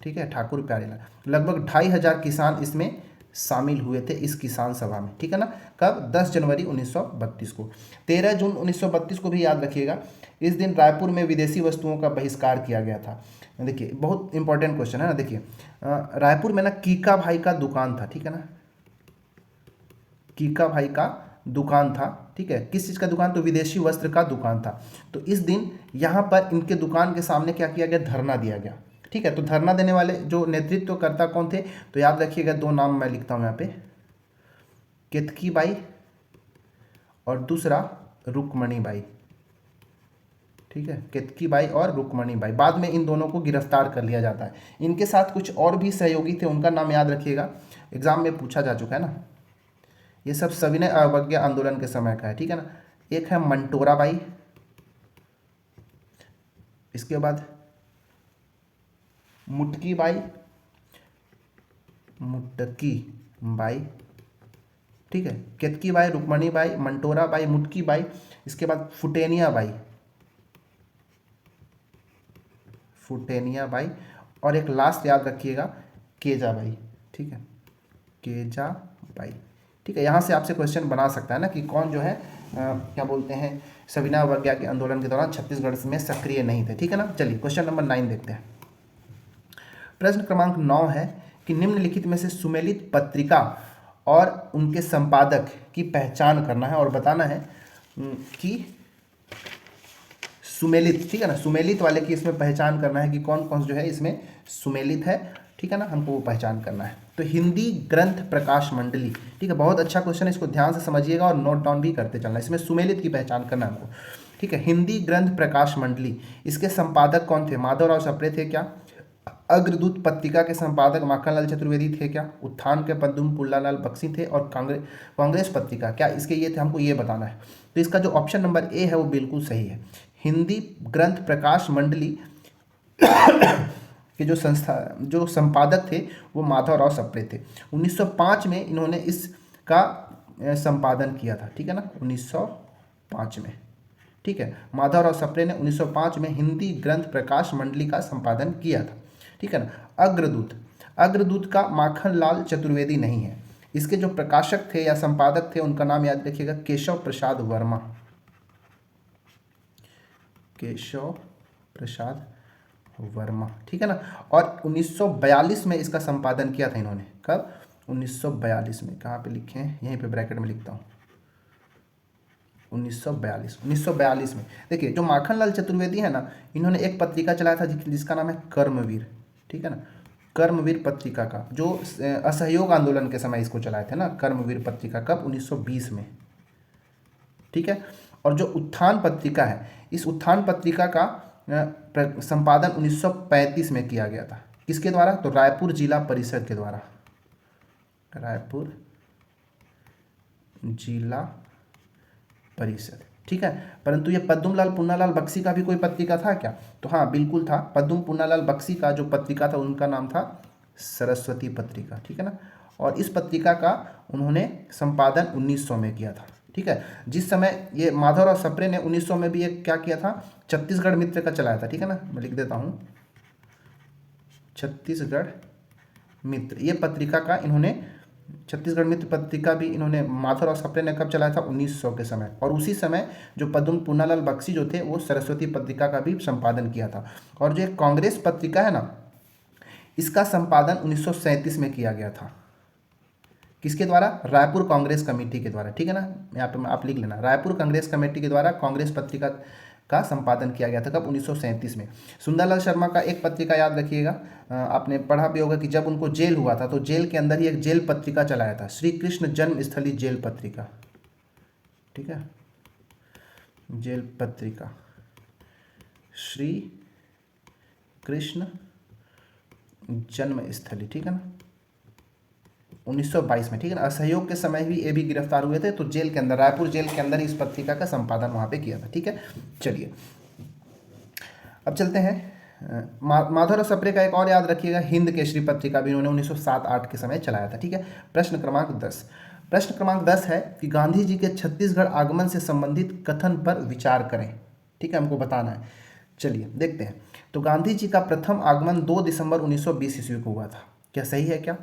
ठीक है। ठाकुर प्यारेलाल, लगभग 2500 किसान इसमें शामिल हुए थे इस किसान सभा में, ठीक है ना। कब? 10 जनवरी 1932 को। 13 जून 1932 को भी याद रखिएगा, इस दिन रायपुर में विदेशी वस्तुओं का बहिष्कार किया गया था। देखिए बहुत इंपॉर्टेंट क्वेश्चन है ना, देखिए रायपुर में ना कीका भाई का दुकान था, ठीक है ना। कीका भाई का दुकान था, ठीक है। किस चीज़ का दुकान? तो विदेशी वस्त्र का दुकान था। तो इस दिन यहाँ पर इनके दुकान के सामने क्या किया गया? धरना दिया गया, ठीक है। तो धरना देने वाले जो नेतृत्वकर्ता कौन थे? तो याद रखिएगा 2 नाम मैं लिखता हूँ यहाँ पे, केतकी बाई और दूसरा रुक्मणी बाई, ठीक है। केतकी बाई और रुक्मणी बाई। बाद में इन दोनों को गिरफ्तार कर लिया जाता है। इनके साथ कुछ और भी सहयोगी थे, उनका नाम याद रखिएगा, एग्जाम में पूछा जा चुका है ना। ये सब सविनय अवज्ञा आंदोलन के समय का है, ठीक है ना। एक है मंटोरा बाई, इसके बाद मुटकी बाई, ठीक है। केतकी बाई, रुक्मणी बाई, मंटोरा बाई, मुटकी बाई, इसके बाद फुटेनिया बाई और एक लास्ट याद रखिएगा केजा बाई, ठीक है। केजा बाई, ठीक है। यहाँ से आपसे क्वेश्चन बना सकता है ना कि कौन जो है क्या बोलते हैं सविनय अवज्ञा के आंदोलन के दौरान छत्तीसगढ़ में सक्रिय नहीं थे, ठीक है ना। चलिए क्वेश्चन नंबर 9 देखते हैं। प्रश्न क्रमांक 9 है कि निम्नलिखित में से सुमेलित पत्रिका और उनके संपादक की पहचान करना है और बताना है कि सुमेलित, ठीक है ना, सुमेलित वाले की इसमें पहचान करना है कि कौन कौन जो है इसमें सुमेलित है, ठीक है ना, हमको वो पहचान करना है। तो हिंदी ग्रंथ प्रकाश मंडली, ठीक है, बहुत अच्छा क्वेश्चन है, इसको ध्यान से समझिएगा और नोट डाउन भी करते चलना। इसमें सुमेलित की पहचान करना है हमको, ठीक है। हिंदी ग्रंथ प्रकाश मंडली, इसके संपादक कौन थे? माधवराव सप्रे थे क्या? अग्रदूत पत्रिका के संपादक माखनलाल चतुर्वेदी थे क्या? उत्थान के पद्म पुन्नालाल बख्शी थे? और कांग्रेस पत्रिका, क्या इसके ये थे? हमको ये बताना है। तो इसका जो ऑप्शन नंबर ए है वो बिल्कुल सही है। हिंदी ग्रंथ प्रकाश मंडली के जो संपादक थे वो माधवराव सप्रे थे। 1905 में इन्होंने इसका संपादन किया था, ठीक है ना, 1905 में, ठीक है। माधवराव सप्रे ने 1905 में हिंदी ग्रंथ प्रकाश मंडली का संपादन किया था, ठीक है ना। अग्रदूत का माखनलाल चतुर्वेदी नहीं है। इसके जो प्रकाशक थे या संपादक थे उनका नाम याद रखिएगा, केशव प्रसाद वर्मा, केशव प्रसाद वर्मा, ठीक है ना। और 1942 में इसका संपादन किया था इन्होंने। कब? 1942 में। कहाँ पे लिखे हैं? यहीं पे ब्रैकेट में लिखता हूँ, 1942 में। देखिए जो माखनलाल चतुर्वेदी है ना, इन्होंने एक पत्रिका चलाया था जिसका नाम है कर्मवीर, ठीक है ना, कर्मवीर पत्रिका का, जो असहयोग आंदोलन के समय इसको चलाए थे ना, कर्मवीर पत्रिका। कब? 1920 में, ठीक है। और जो उत्थान पत्रिका है, इस उत्थान पत्रिका का संपादन 1935 में किया गया था। किसके द्वारा? तो रायपुर जिला परिषद के द्वारा, रायपुर जिला परिषद, ठीक है। परंतु ये पद्मलाल पुन्नालाल बख्शी का भी कोई पत्रिका था क्या? तो हाँ बिल्कुल था। पद्म पुन्नालाल बख्शी का जो पत्रिका था उनका नाम था सरस्वती पत्रिका, ठीक है ना। और इस पत्रिका का उन्होंने संपादन 1900 में किया था, ठीक है। जिस समय ये माधवराव सप्रे ने 1900 में भी एक क्या किया था, छत्तीसगढ़ मित्र का चलाया था, ठीक है ना, मैं लिख देता हूँ, छत्तीसगढ़ मित्र, ये पत्रिका का इन्होंने, छत्तीसगढ़ मित्र पत्रिका भी इन्होंने माधवराव सप्रे ने कब चलाया था? 1900 के समय। और उसी समय जो पद्म पुन्नालाल बख्शी जो थे वो सरस्वती पत्रिका का भी संपादन किया था। और जो एक कांग्रेस पत्रिका है ना, इसका संपादन 1937 में किया गया था। किसके द्वारा? रायपुर कांग्रेस कमेटी के द्वारा, ठीक है ना, यहाँ पे आप लिख लेना, रायपुर कांग्रेस कमेटी के द्वारा कांग्रेस पत्रिका का संपादन किया गया था। कब? 1937 में। सुंदरलाल शर्मा का एक पत्रिका याद रखिएगा, आपने पढ़ा भी होगा कि जब उनको जेल हुआ था तो जेल के अंदर ही एक जेल पत्रिका चलाया था, श्री कृष्ण जन्मस्थली जेल पत्रिका, ठीक है, जेल पत्रिका श्री कृष्ण जन्मस्थली, ठीक है ना, 1922 में, ठीक है ना। असहयोग के समय भी ये भी गिरफ्तार हुए थे, तो जेल के अंदर, रायपुर जेल के अंदर इस पत्रिका का संपादन वहाँ पे किया था, ठीक है। चलिए अब चलते हैं, माधवराव सप्रे का एक और याद रखिएगा, हिंद केसरी पत्रिका भी इन्होंने 1907-8 के समय चलाया था, ठीक है। प्रश्न क्रमांक 10 है कि गांधी जी के छत्तीसगढ़ आगमन से संबंधित कथन पर विचार करें, ठीक है, हमको बताना है। चलिए देखते हैं। तो गांधी जी का प्रथम आगमन 2 दिसंबर 1920 ईस्वी को हुआ था। क्या सही है क्या?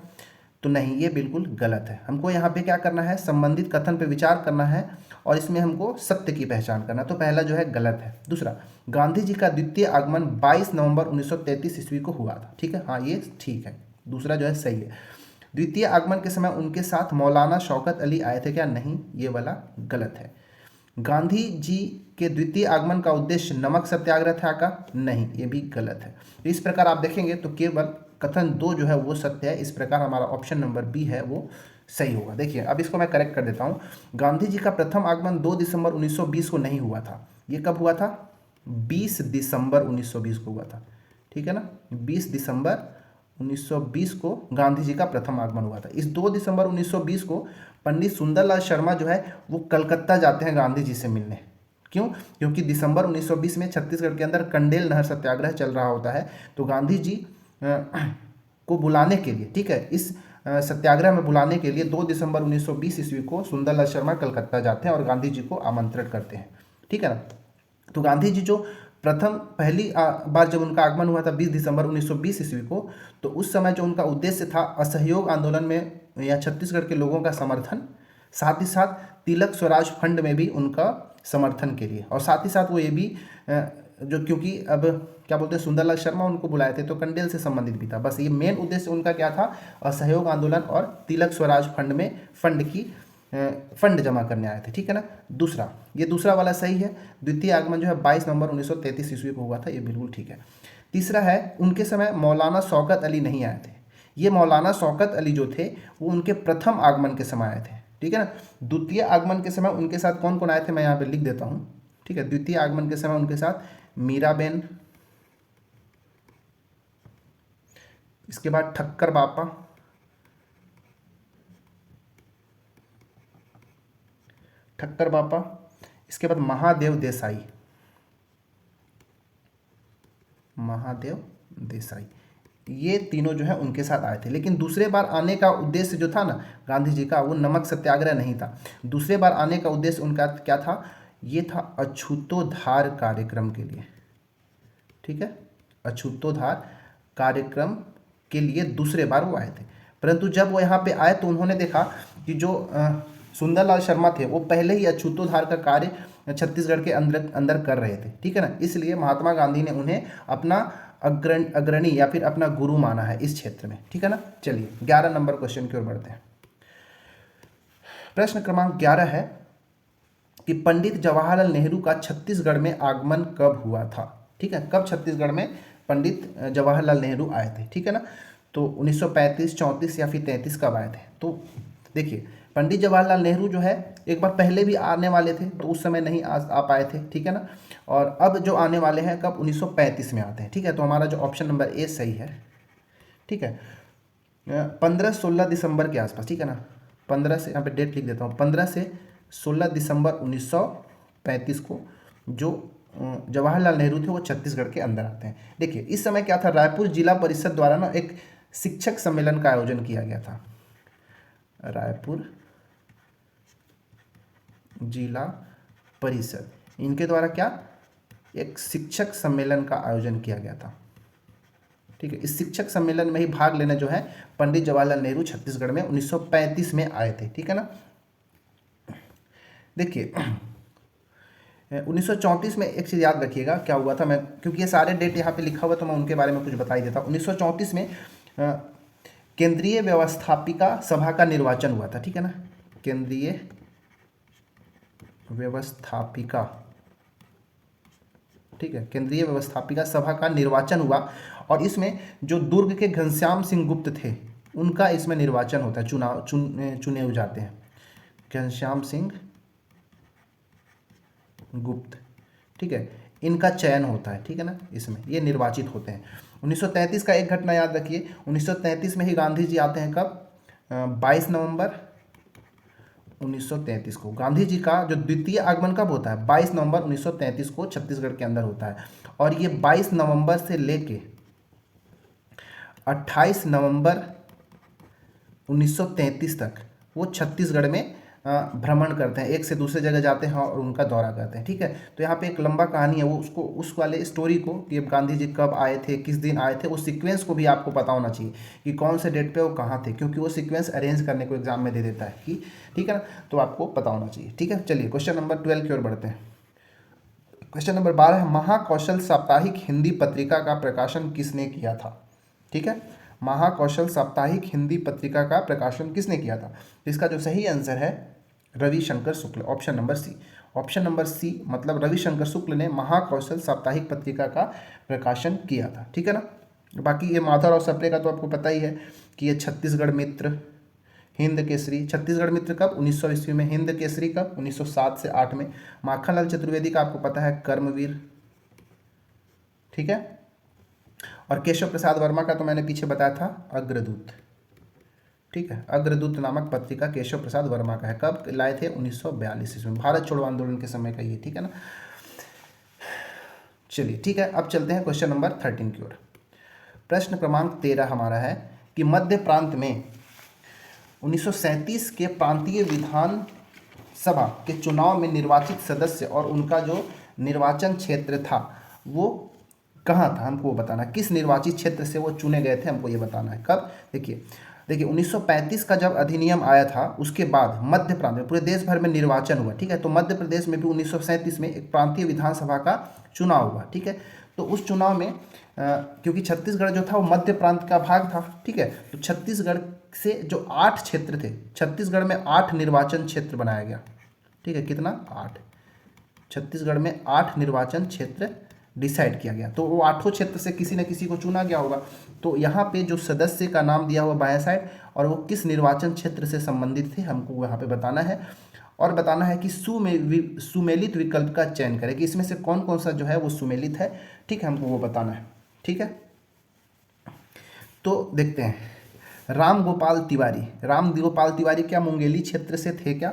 तो नहीं, ये बिल्कुल गलत है। हमको यहाँ पे क्या करना है? संबंधित कथन पे विचार करना है और इसमें हमको सत्य की पहचान करना। तो पहला जो है गलत है। दूसरा, गांधी जी का द्वितीय आगमन 22 नवंबर 1933 ईस्वी को हुआ था, ठीक है, हाँ ये ठीक है, दूसरा जो है सही है। द्वितीय आगमन के समय उनके साथ मौलाना शौकत अली आए थे क्या? नहीं, ये वाला गलत है। गांधी जी के द्वितीय आगमन का उद्देश्य नमक सत्याग्रह था का? नहीं, ये भी गलत है। तो इस प्रकार आप देखेंगे तो केवल कथन 2 जो है वो सत्य है। इस प्रकार हमारा ऑप्शन नंबर बी है वो सही होगा। देखिए अब इसको मैं करेक्ट कर देता हूँ। गांधी जी का प्रथम आगमन 2 दिसंबर 1920 को नहीं हुआ था। ये कब हुआ था? 20 दिसंबर 1920 को हुआ था, ठीक है ना। 20 दिसंबर 1920 को गांधी जी का प्रथम आगमन हुआ था। इस 2 दिसंबर 1920 को पंडित सुंदरलाल शर्मा जो है वो कलकत्ता जाते हैं गांधी जी से मिलने। क्यों? क्योंकि दिसंबर 1920 में छत्तीसगढ़ के अंदर कंडेल नहर सत्याग्रह चल रहा होता है। तो गांधी जी को बुलाने के लिए, ठीक है, इस सत्याग्रह में बुलाने के लिए 2 दिसंबर 1920 ईस्वी को सुंदरलाल शर्मा कलकत्ता जाते हैं और गांधी जी को आमंत्रित करते हैं, ठीक है ना। तो गांधी जी जो पहली बार जब उनका आगमन हुआ था 20 दिसंबर 1920 ईस्वी को, तो उस समय जो उनका उद्देश्य था असहयोग आंदोलन में या छत्तीसगढ़ के लोगों का समर्थन, साथ ही साथ तिलक स्वराज फंड में भी उनका समर्थन के लिए, और साथ ही साथ वो ये भी जो, क्योंकि अब क्या बोलते हैं, सुंदरलाल शर्मा उनको बुलाए थे तो कंडेल से संबंधित भी था। बस ये मेन उद्देश्य उनका क्या था? असहयोग आंदोलन और तिलक स्वराज फंड में फंड की फंड जमा करने आए थे, ठीक है ना। दूसरा, ये दूसरा वाला सही है। द्वितीय आगमन जो है 22 नवंबर 1933 ईस्वी को हुआ था, ये बिल्कुल ठीक है। तीसरा है, उनके समय मौलाना शौकत अली नहीं आए थे। ये मौलाना शौकत अली जो थे वो उनके प्रथम आगमन के समय आए थे, ठीक है ना। द्वितीय आगमन के समय उनके साथ कौन कौन आए थे मैं यहाँ पे लिख देता हूँ, ठीक है। द्वितीय आगमन के समय उनके साथ मीराबेन, इसके बाद ठक्कर बापा, ठक्कर बापा, इसके बाद महादेव देसाई, महादेव देसाई, ये तीनों जो है उनके साथ आए थे। लेकिन दूसरे बार आने का उद्देश्य जो था ना गांधी जी का, वो नमक सत्याग्रह नहीं था। दूसरे बार आने का उद्देश्य उनका क्या था, ये था अछूतोद्धार कार्यक्रम के लिए, ठीक है। अछूतोद्धार कार्यक्रम के लिए दूसरे बार वो आए थे। परंतु जब वो यहाँ पे आए तो उन्होंने देखा कि जो सुंदरलाल शर्मा थे वो पहले ही अछूतोद्धार का कार्य छत्तीसगढ़ के अंदर अंदर कर रहे थे, ठीक है ना। इसलिए महात्मा गांधी ने उन्हें अपना अग्रणी या फिर अपना गुरु माना है इस क्षेत्र में, ठीक है ना। चलिए 11 नंबर क्वेश्चन की ओर बढ़ते हैं। प्रश्न क्रमांक 11 है कि पंडित जवाहरलाल नेहरू का छत्तीसगढ़ में आगमन कब हुआ था, ठीक है। कब छत्तीसगढ़ में पंडित जवाहरलाल नेहरू आए थे, ठीक है ना। तो 1935, 34 या फिर 33 कब आए थे। तो देखिए, पंडित जवाहरलाल नेहरू जो है एक बार पहले भी आने वाले थे तो उस समय नहीं आ पाए थे, ठीक है ना। और अब जो आने वाले हैं कब, 1935 में आते हैं, ठीक है। तो हमारा जो ऑप्शन नंबर ए सही है, ठीक है। 15-16 दिसंबर के आसपास, ठीक है ना। 15 से, यहाँ पे डेट लिख देता हूँ, 15 से 16 दिसंबर 1935 को जो जवाहरलाल नेहरू थे वो छत्तीसगढ़ के अंदर आते हैं। देखिए इस समय क्या था, रायपुर जिला परिषद द्वारा ना एक शिक्षक सम्मेलन का आयोजन किया गया था। रायपुर जिला परिषद, इनके द्वारा क्या, एक शिक्षक सम्मेलन का आयोजन किया गया था, ठीक है। इस शिक्षक सम्मेलन में ही भाग लेने जो है पंडित जवाहरलाल नेहरू छत्तीसगढ़ में 1935 में आए थे, ठीक है ना। देखिए 1934 में एक चीज़ याद रखिएगा क्या हुआ था, मैं क्योंकि ये सारे डेट यहाँ पे लिखा हुआ तो मैं उनके बारे में कुछ बता ही देता हूँ। 1934 में केंद्रीय व्यवस्थापिका सभा का निर्वाचन हुआ था, ठीक है ना। केंद्रीय व्यवस्थापिका, ठीक है, केंद्रीय व्यवस्थापिका सभा का निर्वाचन हुआ और इसमें जो दुर्ग के घनश्याम सिंह गुप्त थे उनका इसमें निर्वाचन होता है, चुने हो जाते हैं। घनश्याम सिंह गुप्त, ठीक है, इनका चयन होता है, ठीक है ना, इसमें ये निर्वाचित होते हैं। 1933 का एक घटना याद रखिए, 1933 में ही गांधी जी आते हैं, कब, 22 नवंबर 1933 को। गांधी जी का जो द्वितीय आगमन कब होता है, 22 नवंबर 1933 को छत्तीसगढ़ के अंदर होता है। और ये 22 नवंबर से लेके 28 नवंबर 1933 तक वो छत्तीसगढ़ में भ्रमण करते हैं, एक से दूसरे जगह जाते हैं और उनका दौरा करते हैं, ठीक है। तो यहाँ पे एक लंबा कहानी है, वो उसको उस वाले स्टोरी को कि गांधी जी कब आए थे, किस दिन आए थे, उस सीक्वेंस को भी आपको पता होना चाहिए कि कौन से डेट पे वो कहाँ थे, क्योंकि वो सीक्वेंस अरेंज करने को एग्जाम में दे देता है कि, ठीक है ना। तो आपको पता होना चाहिए, ठीक है। चलिए क्वेश्चन नंबर 12 की ओर बढ़ते हैं। क्वेश्चन नंबर 12 है, महाकौशल साप्ताहिक हिंदी पत्रिका का प्रकाशन किसने किया था, ठीक है। महाकौशल साप्ताहिक हिंदी पत्रिका का प्रकाशन किसने किया था। इसका जो सही आंसर है Ravishankar Shukla, option number C. Option number C मतलब रविशंकर शुक्ल ने महाकौशल साप्ताहिक पत्रिका का प्रकाशन किया था, ठीक है ना। बाकी ये माधवराव सप्रे का तो आपको पता ही है कि ये छत्तीसगढ़ मित्र, हिंद केसरी, छत्तीसगढ़ मित्र कब, 1900 ईस्वी में। हिंद केसरी कब, 1907 से 8 में। माखनलाल चतुर्वेदी का आपको पता है कर्मवीर, ठीक है। और केशव प्रसाद वर्मा का तो मैंने पीछे बताया था अग्रदूत, ठीक है। अग्रदूत नामक पत्रिका केशव प्रसाद वर्मा का है, कब लाए थे, 1942 ईस्वी में, भारत छोड़ो आंदोलन के समय का ये, ठीक है ना। चलिए ठीक है, अब चलते हैं क्वेश्चन नंबर 13 की ओर। प्रश्न क्रमांक 13 हमारा है कि मध्य प्रांत में 1937 के प्रांतीय विधान सभा के चुनाव में निर्वाचित सदस्य और उनका जो निर्वाचन क्षेत्र था वो कहाँ था, हमको वो बताना। किस निर्वाचित क्षेत्र से वो चुने गए थे, हमको ये बताना है। कब, देखिए 1935 का जब अधिनियम आया था उसके बाद मध्य प्रांत में पूरे देश भर में निर्वाचन हुआ, ठीक है। तो मध्य प्रदेश में भी 1937 में एक प्रांतीय विधानसभा का चुनाव हुआ, ठीक है। तो उस चुनाव में क्योंकि छत्तीसगढ़ जो था वो मध्य प्रांत का भाग था, ठीक है। तो छत्तीसगढ़ से जो 8 क्षेत्र थे, छत्तीसगढ़ में 8 निर्वाचन क्षेत्र बनाया गया। ठीक है, कितना? 8। छत्तीसगढ़ में 8 निर्वाचन क्षेत्र डिसाइड किया गया। तो वो 8 क्षेत्र से किसी न किसी को चुना गया होगा। तो यहाँ पे जो सदस्य का नाम दिया हुआ बायां साइड, और वो किस निर्वाचन क्षेत्र से संबंधित थे हमको वहाँ पे बताना है। और बताना है कि सुमेलित विकल्प का चयन करें, कि इसमें से कौन कौन सा जो है वो सुमेलित है। ठीक है, हमको वो बताना है। ठीक है, तो देखते हैं। राम गोपाल तिवारी क्या मुंगेली क्षेत्र से थे क्या?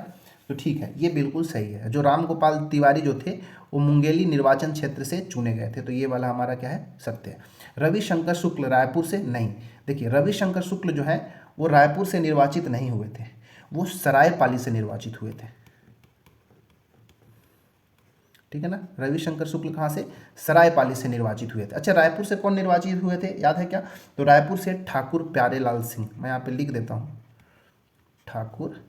तो ठीक है, ये बिल्कुल सही है। जो राम गोपाल तिवारी जो थे वो मुंगेली निर्वाचन क्षेत्र से चुने गए थे। तो ये वाला हमारा क्या है? सत्य है। रविशंकर शुक्ल रायपुर से? नहीं। देखिए, रविशंकर शुक्ल जो है वो रायपुर से निर्वाचित नहीं हुए थे, वो सरायपाली से निर्वाचित हुए थे। ठीक है ना, रविशंकर शुक्ल कहाँ से? सरायपाली से निर्वाचित हुए थे। अच्छा, रायपुर से कौन निर्वाचित हुए थे, याद है क्या? तो रायपुर से ठाकुर प्यारेलाल सिंह। मैं यहाँ पे लिख देता हूँ, ठाकुर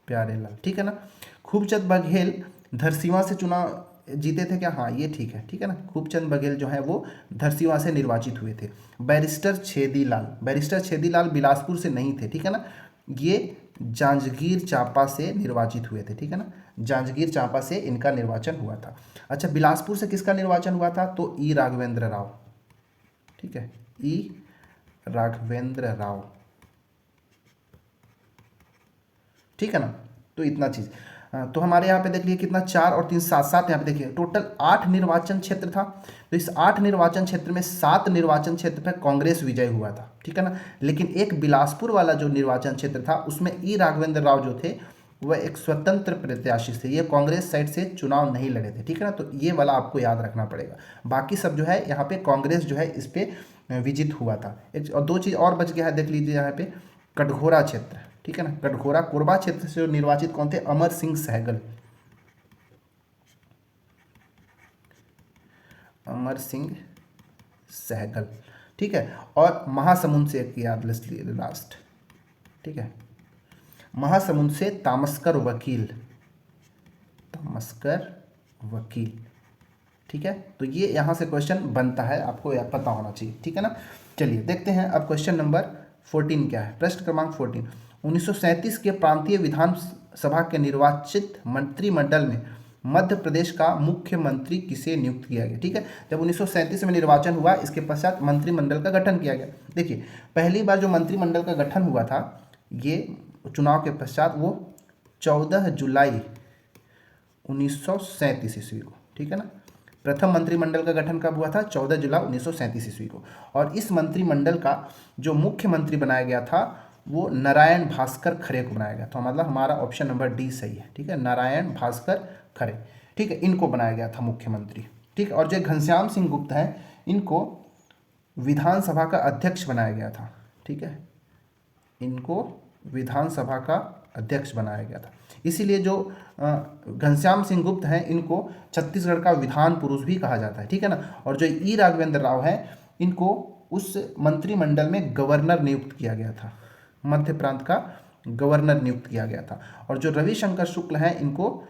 प्यारेलाल। ठीक है ना। खूबचंद बघेल धरसींवा से चुनाव जीते थे क्या? हाँ, ये ठीक है। ठीक है ना, खूबचंद बघेल जो है वो धरसींवा से निर्वाचित हुए थे। बैरिस्टर छेदीलाल बिलासपुर से नहीं थे। ठीक है ना, ये जांजगीर चांपा से निर्वाचित हुए थे। ठीक है ना, जांजगीर चांपा से इनका निर्वाचन हुआ था। अच्छा, बिलासपुर से किसका निर्वाचन हुआ था? तो ई राघवेंद्र राव। ठीक है, ई राघवेंद्र राव। ठीक है ना, तो इतना चीज। तो हमारे यहाँ पे देख लिए कितना, 4 और 3 7 7। यहाँ पे देखिए टोटल 8 निर्वाचन क्षेत्र था। तो इस 8 निर्वाचन क्षेत्र में 7 निर्वाचन क्षेत्र पर कांग्रेस विजय हुआ था। ठीक है ना, लेकिन एक बिलासपुर वाला जो निर्वाचन क्षेत्र था उसमें ई राघवेंद्र राव जो थे वह एक स्वतंत्र प्रत्याशी थे, ये कांग्रेस साइड से चुनाव नहीं लड़े थे। ठीक है ना, तो ये वाला आपको याद रखना पड़ेगा। बाकी सब जो है यहाँ पे कांग्रेस जो है इस पर विजित हुआ था। एक और 2 चीज़ और बच गया है, देख लीजिए यहाँ पे कटघोरा क्षेत्र। ठीक है ना, कटघोरा कोरबा क्षेत्र से जो निर्वाचित कौन थे? अमर सिंह सहगल। अमर सिंह सहगल। ठीक है, और महासमुंद से एक याद लास्ट। ठीक है, महासमुंद से तामस्कर वकील। ठीक है, तो ये यहाँ से क्वेश्चन बनता है, आपको पता होना चाहिए। ठीक है ना, चलिए देखते हैं अब क्वेश्चन नंबर 14 क्या है। प्रश्न क्रमांक 14, 1937 के प्रांतीय विधानसभा के निर्वाचित मंत्रिमंडल में मध्य प्रदेश का मुख्यमंत्री किसे नियुक्त किया गया? ठीक है, जब 1937 में निर्वाचन हुआ, इसके पश्चात मंत्रिमंडल का गठन किया गया। देखिए, पहली बार जो मंत्रिमंडल का गठन हुआ था, ये चुनाव के पश्चात, वो 14 जुलाई 1937 ईस्वी को। ठीक है ना, प्रथम मंत्रिमंडल का गठन कब हुआ था? 14 जुलाई 1937 ईस्वी को। और इस मंत्रिमंडल का जो मुख्यमंत्री बनाया गया था वो नारायण भास्कर खरे को बनाया गया था। मतलब हमारा ऑप्शन नंबर डी सही है। ठीक है, नारायण भास्कर खरे। ठीक है, इनको बनाया गया था मुख्यमंत्री। ठीक है, और जो घनश्याम सिंह गुप्ता है, इनको विधानसभा का अध्यक्ष बनाया गया था। ठीक है, इनको विधानसभा का अध्यक्ष बनाया गया था। इसीलिए जो घनश्याम सिंह गुप्त हैं, इनको छत्तीसगढ़ का विधान पुरुष भी कहा जाता है। ठीक है ना, और जो ई राघवेंद्र राव हैं, इनको उस मंत्रिमंडल में गवर्नर नियुक्त किया गया था, मध्य प्रांत का गवर्नर नियुक्त किया गया था। और जो रविशंकर शुक्ल हैं, इनको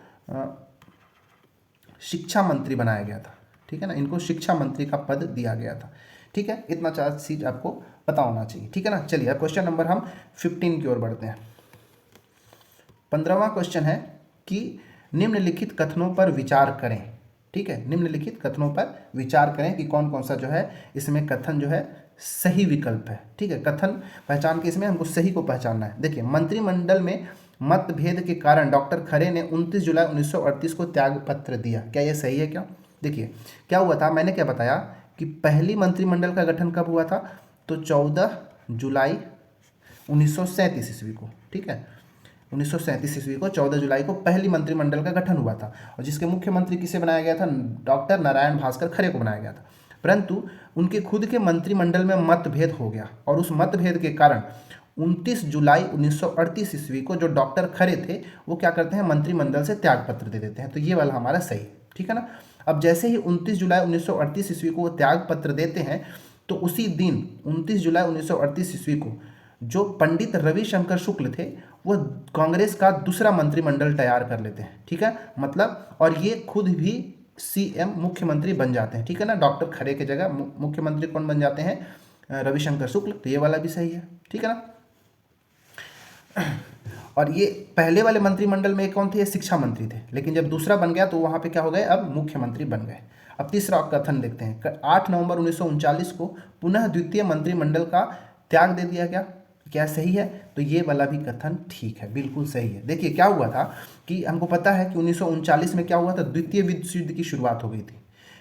शिक्षा मंत्री बनाया गया था। ठीक है ना, इनको शिक्षा मंत्री का पद दिया गया था। ठीक है, इतना चार चीज आपको पता होना चाहिए। ठीक है ना, चलिए अब क्वेश्चन नंबर हम 15 की ओर बढ़ते हैं। 15वां क्वेश्चन है कि निम्नलिखित कथनों पर विचार करें। ठीक है, निम्नलिखित कथनों पर विचार करें कि कौन कौन सा जो है इसमें कथन जो है सही विकल्प है। ठीक है, कथन पहचान के इसमें हमको सही को पहचानना है। देखिए, मंत्रिमंडल में मतभेद के कारण डॉक्टर खरे ने 29 जुलाई 1938 को त्याग पत्र दिया। क्या यह सही है क्या? देखिए, क्या हुआ था, मैंने क्या बताया कि पहली मंत्रिमंडल का गठन कब हुआ था? तो 14 जुलाई 1937 ईस्वी को। ठीक है, 1937 ईस्वी को 14 जुलाई को पहली मंत्रिमंडल का गठन हुआ था, और जिसके मुख्यमंत्री किसे बनाया गया था? डॉक्टर नारायण भास्कर खरे को बनाया गया था। परंतु उनके खुद के मंत्रिमंडल में मतभेद हो गया, और उस मतभेद के कारण 29 जुलाई 1938 ईस्वी को जो डॉक्टर खरे थे वो क्या करते हैं? मंत्रिमंडल से त्यागपत्र दे देते हैं। तो ये वाला हमारा सही। ठीक है ना, अब जैसे ही 29 जुलाई 1938 ईस्वी को वो त्यागपत्र देते हैं, तो उसी दिन 29 जुलाई 1938 ईस्वी को जो पंडित रविशंकर शुक्ल थे वो कांग्रेस का दूसरा मंत्रिमंडल तैयार कर लेते हैं। ठीक है, मतलब, और ये खुद भी सीएम मुख्यमंत्री बन जाते हैं। ठीक है ना, डॉक्टर खरे की जगह मुख्यमंत्री कौन बन जाते हैं? रविशंकर शुक्ल, तो ये वाला भी सही है, ठीक है ना। और ये पहले वाले मंत्रिमंडल में कौन थे, ये शिक्षा मंत्री थे, लेकिन जब दूसरा बन गया तो वहाँ पे क्या हो गए, अब मुख्यमंत्री बन गए। अब तीसरा कथन देखते हैं, 8 नवंबर 1939 को पुनः द्वितीय मंत्रिमंडल का त्याग दे दिया गया, क्या सही है, तो ये वाला भी कथन ठीक है, बिल्कुल सही है। देखिए क्या हुआ था कि हमको पता है कि 1939 में क्या हुआ था, द्वितीय विश्व युद्ध की शुरुआत हो गई थी।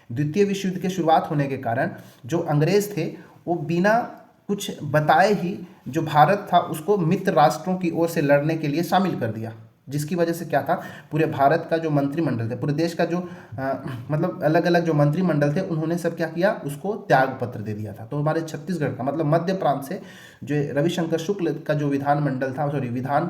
द्वितीय विश्व युद्ध की शुरुआत होने के कारण जो अंग्रेज थे वो बिना कुछ बताए ही जो भारत था उसको मित्र राष्ट्रों की ओर से लड़ने के लिए शामिल कर दिया, जिसकी वजह से क्या था, पूरे भारत का जो मंत्रिमंडल थे, पूरे देश का जो मतलब अलग अलग जो मंत्रिमंडल थे, उन्होंने सब क्या किया, उसको त्याग पत्र दे दिया था। तो हमारे छत्तीसगढ़ का मतलब मध्य प्रांत से जो रविशंकर शुक्ल का जो विधानमंडल था, सॉरी विधान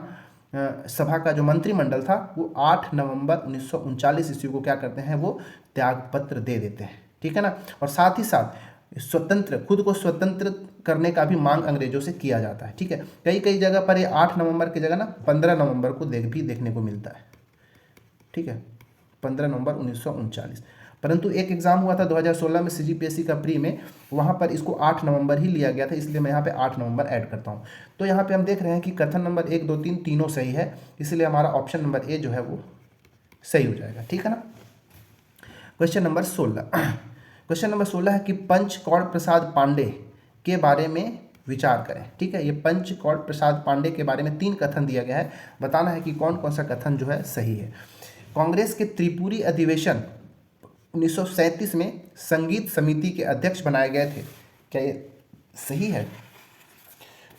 सभा का जो मंत्रिमंडल था, वो 8 नवंबर 1939 ईस्वी को क्या करते हैं, वो त्याग पत्र दे देते हैं, ठीक है ना। और साथ ही साथ स्वतंत्र, खुद को स्वतंत्र करने का भी मांग अंग्रेजों से किया जाता है, ठीक है। कई कई जगह पर ये 8 नवंबर की जगह ना 15 नवंबर को देखने को मिलता है, ठीक है, 15 नवंबर 1939। परंतु एक एग्जाम हुआ था 2016 में CGPSC का प्री में, वहाँ पर इसको 8 नवंबर ही लिया गया था, इसलिए मैं यहाँ पे 8 नवंबर ऐड करता हूँ। तो यहाँ पे हम देख रहे हैं कि कथन नंबर 1, 2, 3 तीनों सही है, इसलिए हमारा ऑप्शन नंबर ए जो है वो सही हो जाएगा, ठीक है ना। क्वेश्चन नंबर 16 क्वेश्चन नंबर 16 है कि पंचकौड़ प्रसाद पांडे के बारे में विचार करें, ठीक है। ये पंचकौड़ प्रसाद पांडे के बारे में 3 कथन दिया गया है, बताना है कि कौन कौन सा कथन जो है सही है। कांग्रेस के त्रिपुरी अधिवेशन 1937 में संगीत समिति के अध्यक्ष बनाए गए थे, क्या ये सही है,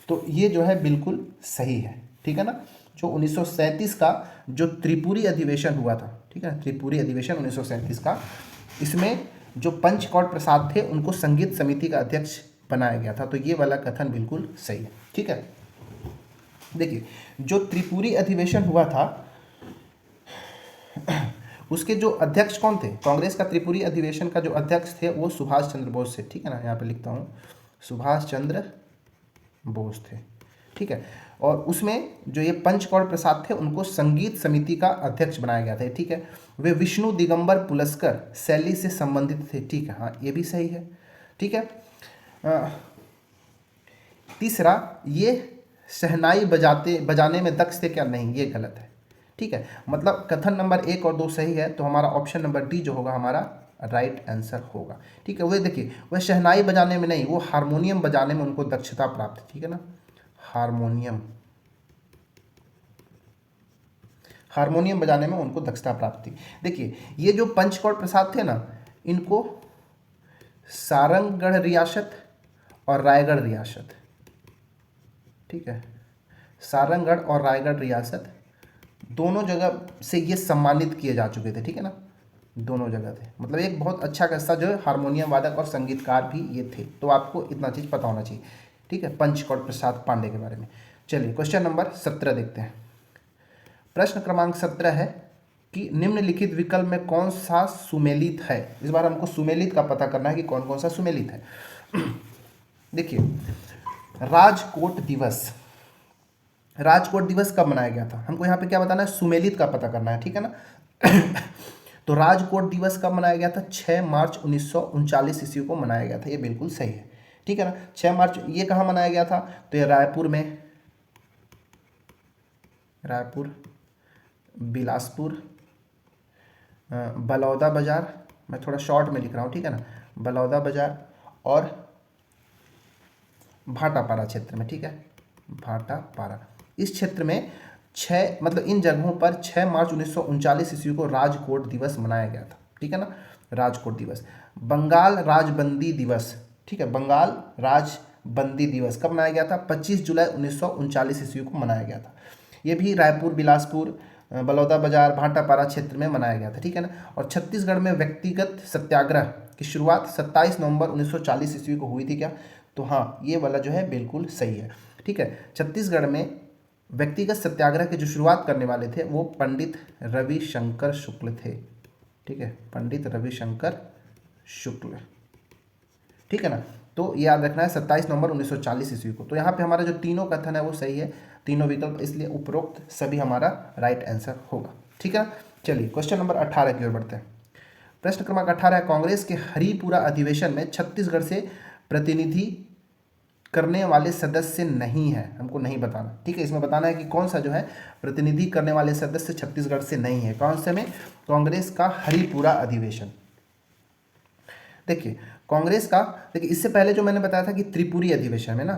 तो ये जो है बिल्कुल सही है, ठीक है ना। जो 1937 का जो त्रिपुरी अधिवेशन हुआ था, ठीक है, त्रिपुरी अधिवेशन 1937 का, इसमें जो पंचकौड़ प्रसाद थे उनको संगीत समिति का अध्यक्ष बनाया गया था, तो ये वाला कथन बिल्कुल सही है, ठीक है। देखिए जो त्रिपुरी अधिवेशन हुआ था उसके जो अध्यक्ष कौन थे, कांग्रेस का त्रिपुरी अधिवेशन का जो अध्यक्ष थे वो सुभाष चंद्र बोस थे, ठीक है ना, यहाँ पे लिखता हूँ सुभाष चंद्र बोस थे, ठीक है। और उसमें जो ये पंचकौड़ प्रसाद थे उनको संगीत समिति का अध्यक्ष बनाया गया था, ठीक है। वे विष्णु दिगंबर पुलस्कर शैली से संबंधित थे, ठीक है, हाँ ये भी सही है, ठीक है। तीसरा, ये शहनाई बजाने में दक्ष थे क्या, नहीं ये गलत है, ठीक है। मतलब कथन नंबर 1 और 2 सही है, तो हमारा ऑप्शन नंबर डी जो होगा हमारा राइट आंसर होगा, ठीक है। वह देखिए वह शहनाई बजाने में नहीं, वो हारमोनियम बजाने में उनको दक्षता प्राप्त थी, ठीक है ना, हारमोनियम बजाने में उनको दक्षता प्राप्त थी। देखिए ये जो पंचकौड़ प्रसाद थे ना, इनको सारंगगढ़ रियासत और रायगढ़ रियासत, ठीक है, सारंगगढ़ और रायगढ़ रियासत दोनों जगह से ये सम्मानित किए जा चुके थे, ठीक है ना, दोनों जगह थे। मतलब एक बहुत अच्छा खासा जो है हारमोनियम वादक और संगीतकार भी ये थे, तो आपको इतना चीज़ पता होना चाहिए, ठीक है, पंचकौड़ प्रसाद पांडे के बारे में। चलिए क्वेश्चन नंबर 17 देखते हैं। प्रश्न क्रमांक 17 है कि निम्नलिखित विकल्प में कौन सा सुमेलित है। इस बार हमको सुमेलित का पता करना है कि कौन कौन सा सुमेलित है। देखिए राजकोट दिवस, राजकोट दिवस कब मनाया गया था, हमको यहाँ पे क्या बताना है, सुमेलित का पता करना है, ठीक है ना। तो राजकोट दिवस कब मनाया गया था, 6 मार्च 1939 ईस्वी को मनाया गया था, ये बिल्कुल सही है, ठीक है ना। 6 मार्च, ये कहाँ मनाया गया था, तो ये रायपुर में, रायपुर, बिलासपुर, बलौदा बाजार, मैं थोड़ा शॉर्ट में लिख रहा हूँ, ठीक है ना, बलौदा बाजार और भाटापारा क्षेत्र में, ठीक है, भाटापारा, इस क्षेत्र में 6 मतलब इन जगहों पर 6 मार्च 1939 ईस्वी को राजकोट दिवस मनाया गया था, ठीक है ना, राजकोट दिवस। बंगाल राजबंदी दिवस, ठीक है, बंगाल राजबंदी दिवस कब मनाया गया था, 25 जुलाई 1939 ईस्वी को मनाया गया था, ये भी रायपुर, बिलासपुर, बलौदा बाजार, भाटापारा क्षेत्र में मनाया गया था, ठीक है ना। और छत्तीसगढ़ में व्यक्तिगत सत्याग्रह की शुरुआत 27 नवंबर 1940 ईस्वी को हुई थी क्या, तो हाँ ये वाला जो है बिल्कुल सही है, ठीक है। छत्तीसगढ़ में व्यक्तिगत सत्याग्रह की जो शुरुआत करने वाले थे वो पंडित रविशंकर शुक्ल थे, ठीक है, पंडित रविशंकर शुक्ल, ठीक है ना। तो याद रखना है 27 नवंबर 1940 ईस्वी को। तो यहाँ पे हमारा जो तीनों कथन है वो सही है, तीनों विकल्प, इसलिए उपरोक्त सभी हमारा राइट आंसर होगा, ठीक है। चलिए क्वेश्चन नंबर 18 की ओर बढ़ते हैं। प्रश्न क्रमांक 18 है, कांग्रेस के हरिपुरा अधिवेशन में छत्तीसगढ़ से प्रतिनिधि करने वाले सदस्य नहीं है, हमको नहीं बताना, ठीक है। इसमें बताना है कि कौन सा जो है प्रतिनिधि करने वाले सदस्य छत्तीसगढ़ से नहीं है। कौन से में? कांग्रेस का हरिपुरा अधिवेशन। देखिए कांग्रेस का, देखिए इससे पहले जो मैंने बताया था कि त्रिपुरी अधिवेशन में ना,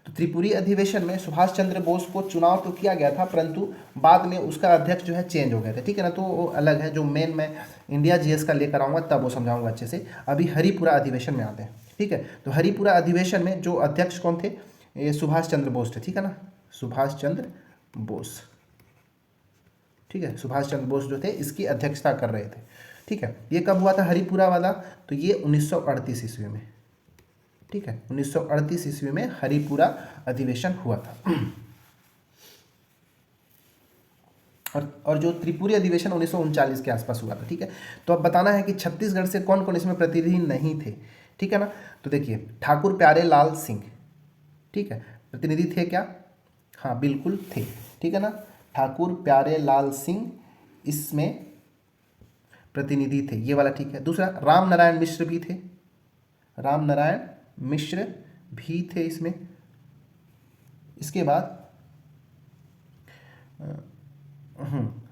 तो त्रिपुरी अधिवेशन में सुभाष चंद्र बोस को चुनाव तो किया गया था, परंतु बाद में उसका अध्यक्ष जो है चेंज हो गए थे, ठीक है ना। तो वो अलग है, जो मेन मैं इंडिया जीएस का लेकर आऊँगा तब वो समझाऊंगा अच्छे से। अभी हरिपुरा अधिवेशन में आते हैं, ठीक है। तो हरिपुरा अधिवेशन में जो अध्यक्ष कौन थे? ये सुभाष चंद्र बोस थे, ठीक है ना, सुभाष चंद्र बोस, ठीक है। सुभाष चंद्र बोस जो थे इसकी अध्यक्षता कर रहे थे, ठीक है। ये कब हुआ था हरिपुरा वाला? तो ये 1938 ईस्वी में, ठीक है, 1938 ईस्वी में हरिपुरा अधिवेशन हुआ था। और जो त्रिपुरी अधिवेशन 1939 के आसपास हुआ था, ठीक है। तो अब बताना है कि छत्तीसगढ़ से कौन कौन इसमें प्रतिनिधि नहीं थे, ठीक है ना। तो देखिए ठाकुर प्यारे लाल सिंह, ठीक है, प्रतिनिधि थे क्या? हाँ बिल्कुल थे, ठीक है ना। ठाकुर प्यारे लाल सिंह इसमें प्रतिनिधि थे, ये वाला, ठीक है। दूसरा राम नारायण मिश्र भी थे, राम नारायण मिश्र भी थे इसमें। इसके बाद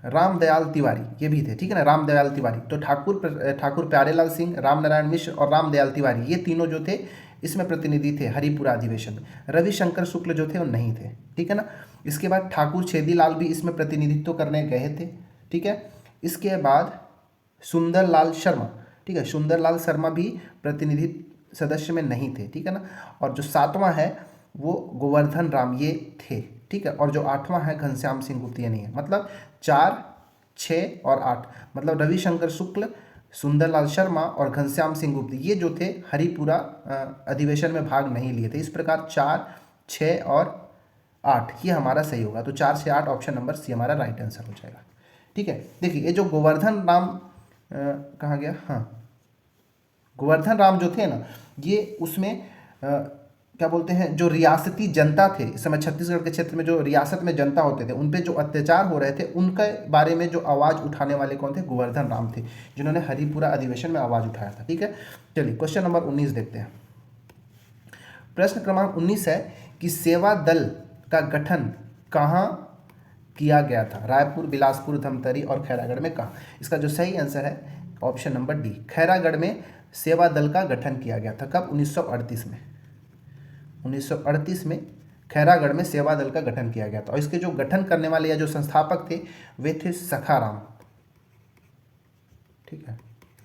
रामदयाल तिवारी, ये भी थे, ठीक है ना, रामदयाल तिवारी। तो ठाकुर प्यारेलाल सिंह, राम नारायण मिश्र और रामदयाल तिवारी, ये तीनों जो थे इसमें प्रतिनिधि थे हरिपुरा अधिवेशन में। रविशंकर शुक्ल जो थे वो नहीं थे, ठीक है ना। इसके बाद ठाकुर छेदीलाल भी इसमें प्रतिनिधित्व करने गए थे, ठीक है। इसके बाद सुंदरलाल शर्मा, ठीक है, सुंदरलाल शर्मा भी प्रतिनिधि सदस्य में नहीं थे, ठीक है ना। और जो 7वां है वो गोवर्धन राम, ये थे, ठीक है। और जो 8वां है घनश्याम सिंह गुप्त, ये नहीं है। मतलब 4, 6 और 8, मतलब रविशंकर शुक्ल, सुंदरलाल शर्मा और घनश्याम सिंह गुप्त, ये जो थे हरिपुरा अधिवेशन में भाग नहीं लिए थे। इस प्रकार 4, 6 और 8 ये हमारा सही होगा। तो 4 से 8 ऑप्शन नंबर सी हमारा राइट आंसर हो जाएगा, ठीक है। देखिए ये जो गोवर्धन राम कहाँ गया? हाँ, गोवर्धन राम जो थे ना, ये उसमें क्या बोलते हैं, जो रियासती जनता थे इस समय छत्तीसगढ़ के क्षेत्र में, जो रियासत में जनता होते थे उन पे जो अत्याचार हो रहे थे उनके बारे में जो आवाज़ उठाने वाले कौन थे? गोवर्धन राम थे, जिन्होंने हरिपुरा अधिवेशन में आवाज़ उठाया था, ठीक है। चलिए क्वेश्चन नंबर 19 देखते हैं। प्रश्न क्रमांक 19 है कि सेवा दल का गठन कहाँ किया गया था? रायपुर, बिलासपुर, धमतरी और खैरागढ़ में कहाँ? इसका जो सही आंसर है ऑप्शन नंबर डी, खैरागढ़ में सेवा दल का गठन किया गया था। कब? 1938 में, 1938 में खैरागढ़ में सेवा दल का गठन किया गया था। और इसके जो गठन करने वाले या जो संस्थापक थे वे थे सखाराम, ठीक है,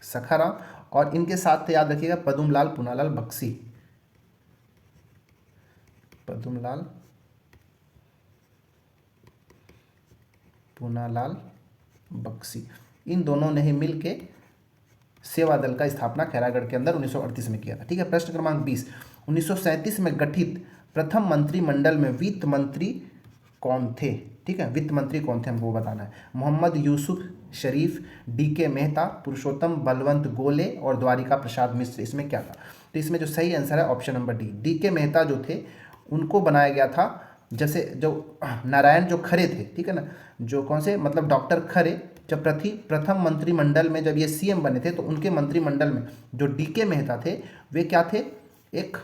सखाराम। और इनके साथ थे, याद रखिएगा, पदुमलाल पूनालाल बक्सी, पदुमलाल पूनालाल बक्सी, इन दोनों ने ही मिलके सेवा दल का स्थापना खैरागढ़ के अंदर 1938 में किया था, ठीक है। प्रश्न क्रमांक 20, 1937 में गठित प्रथम मंत्रिमंडल में वित्त मंत्री कौन थे? ठीक है, वित्त मंत्री कौन थे हमको बताना है। मोहम्मद यूसुफ शरीफ, डीके मेहता, पुरुषोत्तम बलवंत गोले और द्वारिका प्रसाद मिश्र, इसमें क्या था? तो इसमें जो सही आंसर है option number D, DK Mehta जो थे उनको बनाया गया था। जैसे जो नारायण जो खरे थे, ठीक है ना, जो कौन से, मतलब डॉक्टर खरे जब प्रथम मंत्रिमंडल में जब ये सीएम बने थे तो उनके मंत्रिमंडल में जो डीके मेहता थे वे क्या थे? एक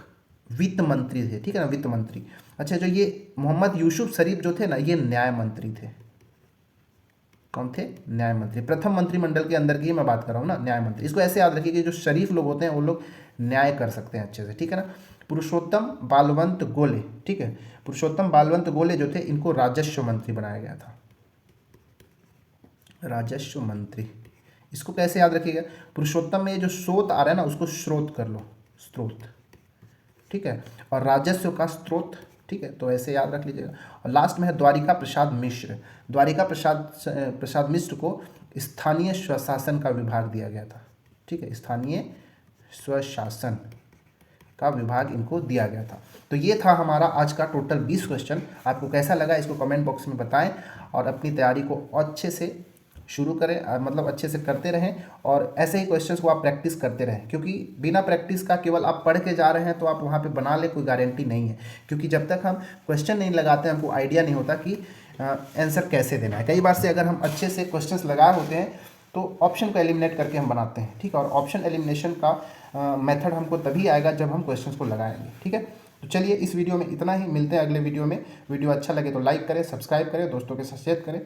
वित्त मंत्री थे, ठीक है ना, वित्त मंत्री। अच्छा, जो ये मोहम्मद यूसुफ शरीफ जो थे ना, ये न्याय मंत्री थे। कौन थे? न्याय मंत्री। प्रथम मंत्रिमंडल के अंदर की मैं बात कर रहा हूँ ना, न्याय मंत्री। इसको ऐसे याद रखिए कि जो शरीफ लोग होते हैं वो लोग न्याय कर सकते हैं अच्छे से, ठीक है ना। पुरुषोत्तम बालवंत गोले, ठीक है, पुरुषोत्तम बालवंत गोले जो थे इनको राजस्व मंत्री बनाया गया था, राजस्व मंत्री। इसको कैसे याद रखिएगा? पुरुषोत्तम में जो स्रोत आ रहा है ना उसको स्रोत कर लो, स्रोत, ठीक है, और राजस्व का स्रोत, ठीक है, तो ऐसे याद रख लीजिएगा। और लास्ट में है द्वारिका प्रसाद मिश्र। द्वारिका प्रसाद मिश्र को स्थानीय स्वशासन का विभाग दिया गया था, ठीक है, स्थानीय स्वशासन का विभाग इनको दिया गया था। तो ये था हमारा आज का टोटल 20 क्वेश्चन। आपको कैसा लगा इसको कमेंट बॉक्स में बताएं और अपनी तैयारी को अच्छे से शुरू करें, मतलब अच्छे से करते रहें और ऐसे ही क्वेश्चंस को आप प्रैक्टिस करते रहें, क्योंकि बिना प्रैक्टिस का केवल आप पढ़ के जा रहे हैं तो आप वहाँ पे बना ले, कोई गारंटी नहीं है। क्योंकि जब तक हम क्वेश्चन नहीं लगाते हमको आइडिया नहीं होता कि आंसर कैसे देना है। कई बार से अगर हम अच्छे से क्वेश्चंस लगाए होते हैं तो ऑप्शन को एलिमिनेट करके हम बनाते हैं, ठीक है, और ऑप्शन एलिमिनेशन का मेथड हमको तभी आएगा जब हम क्वेश्चंस को लगाएंगे, ठीक है। तो चलिए इस वीडियो में इतना ही, मिलते हैं अगले वीडियो में। वीडियो अच्छा लगे तो लाइक करें, सब्सक्राइब करें, दोस्तों के साथ शेयर करें।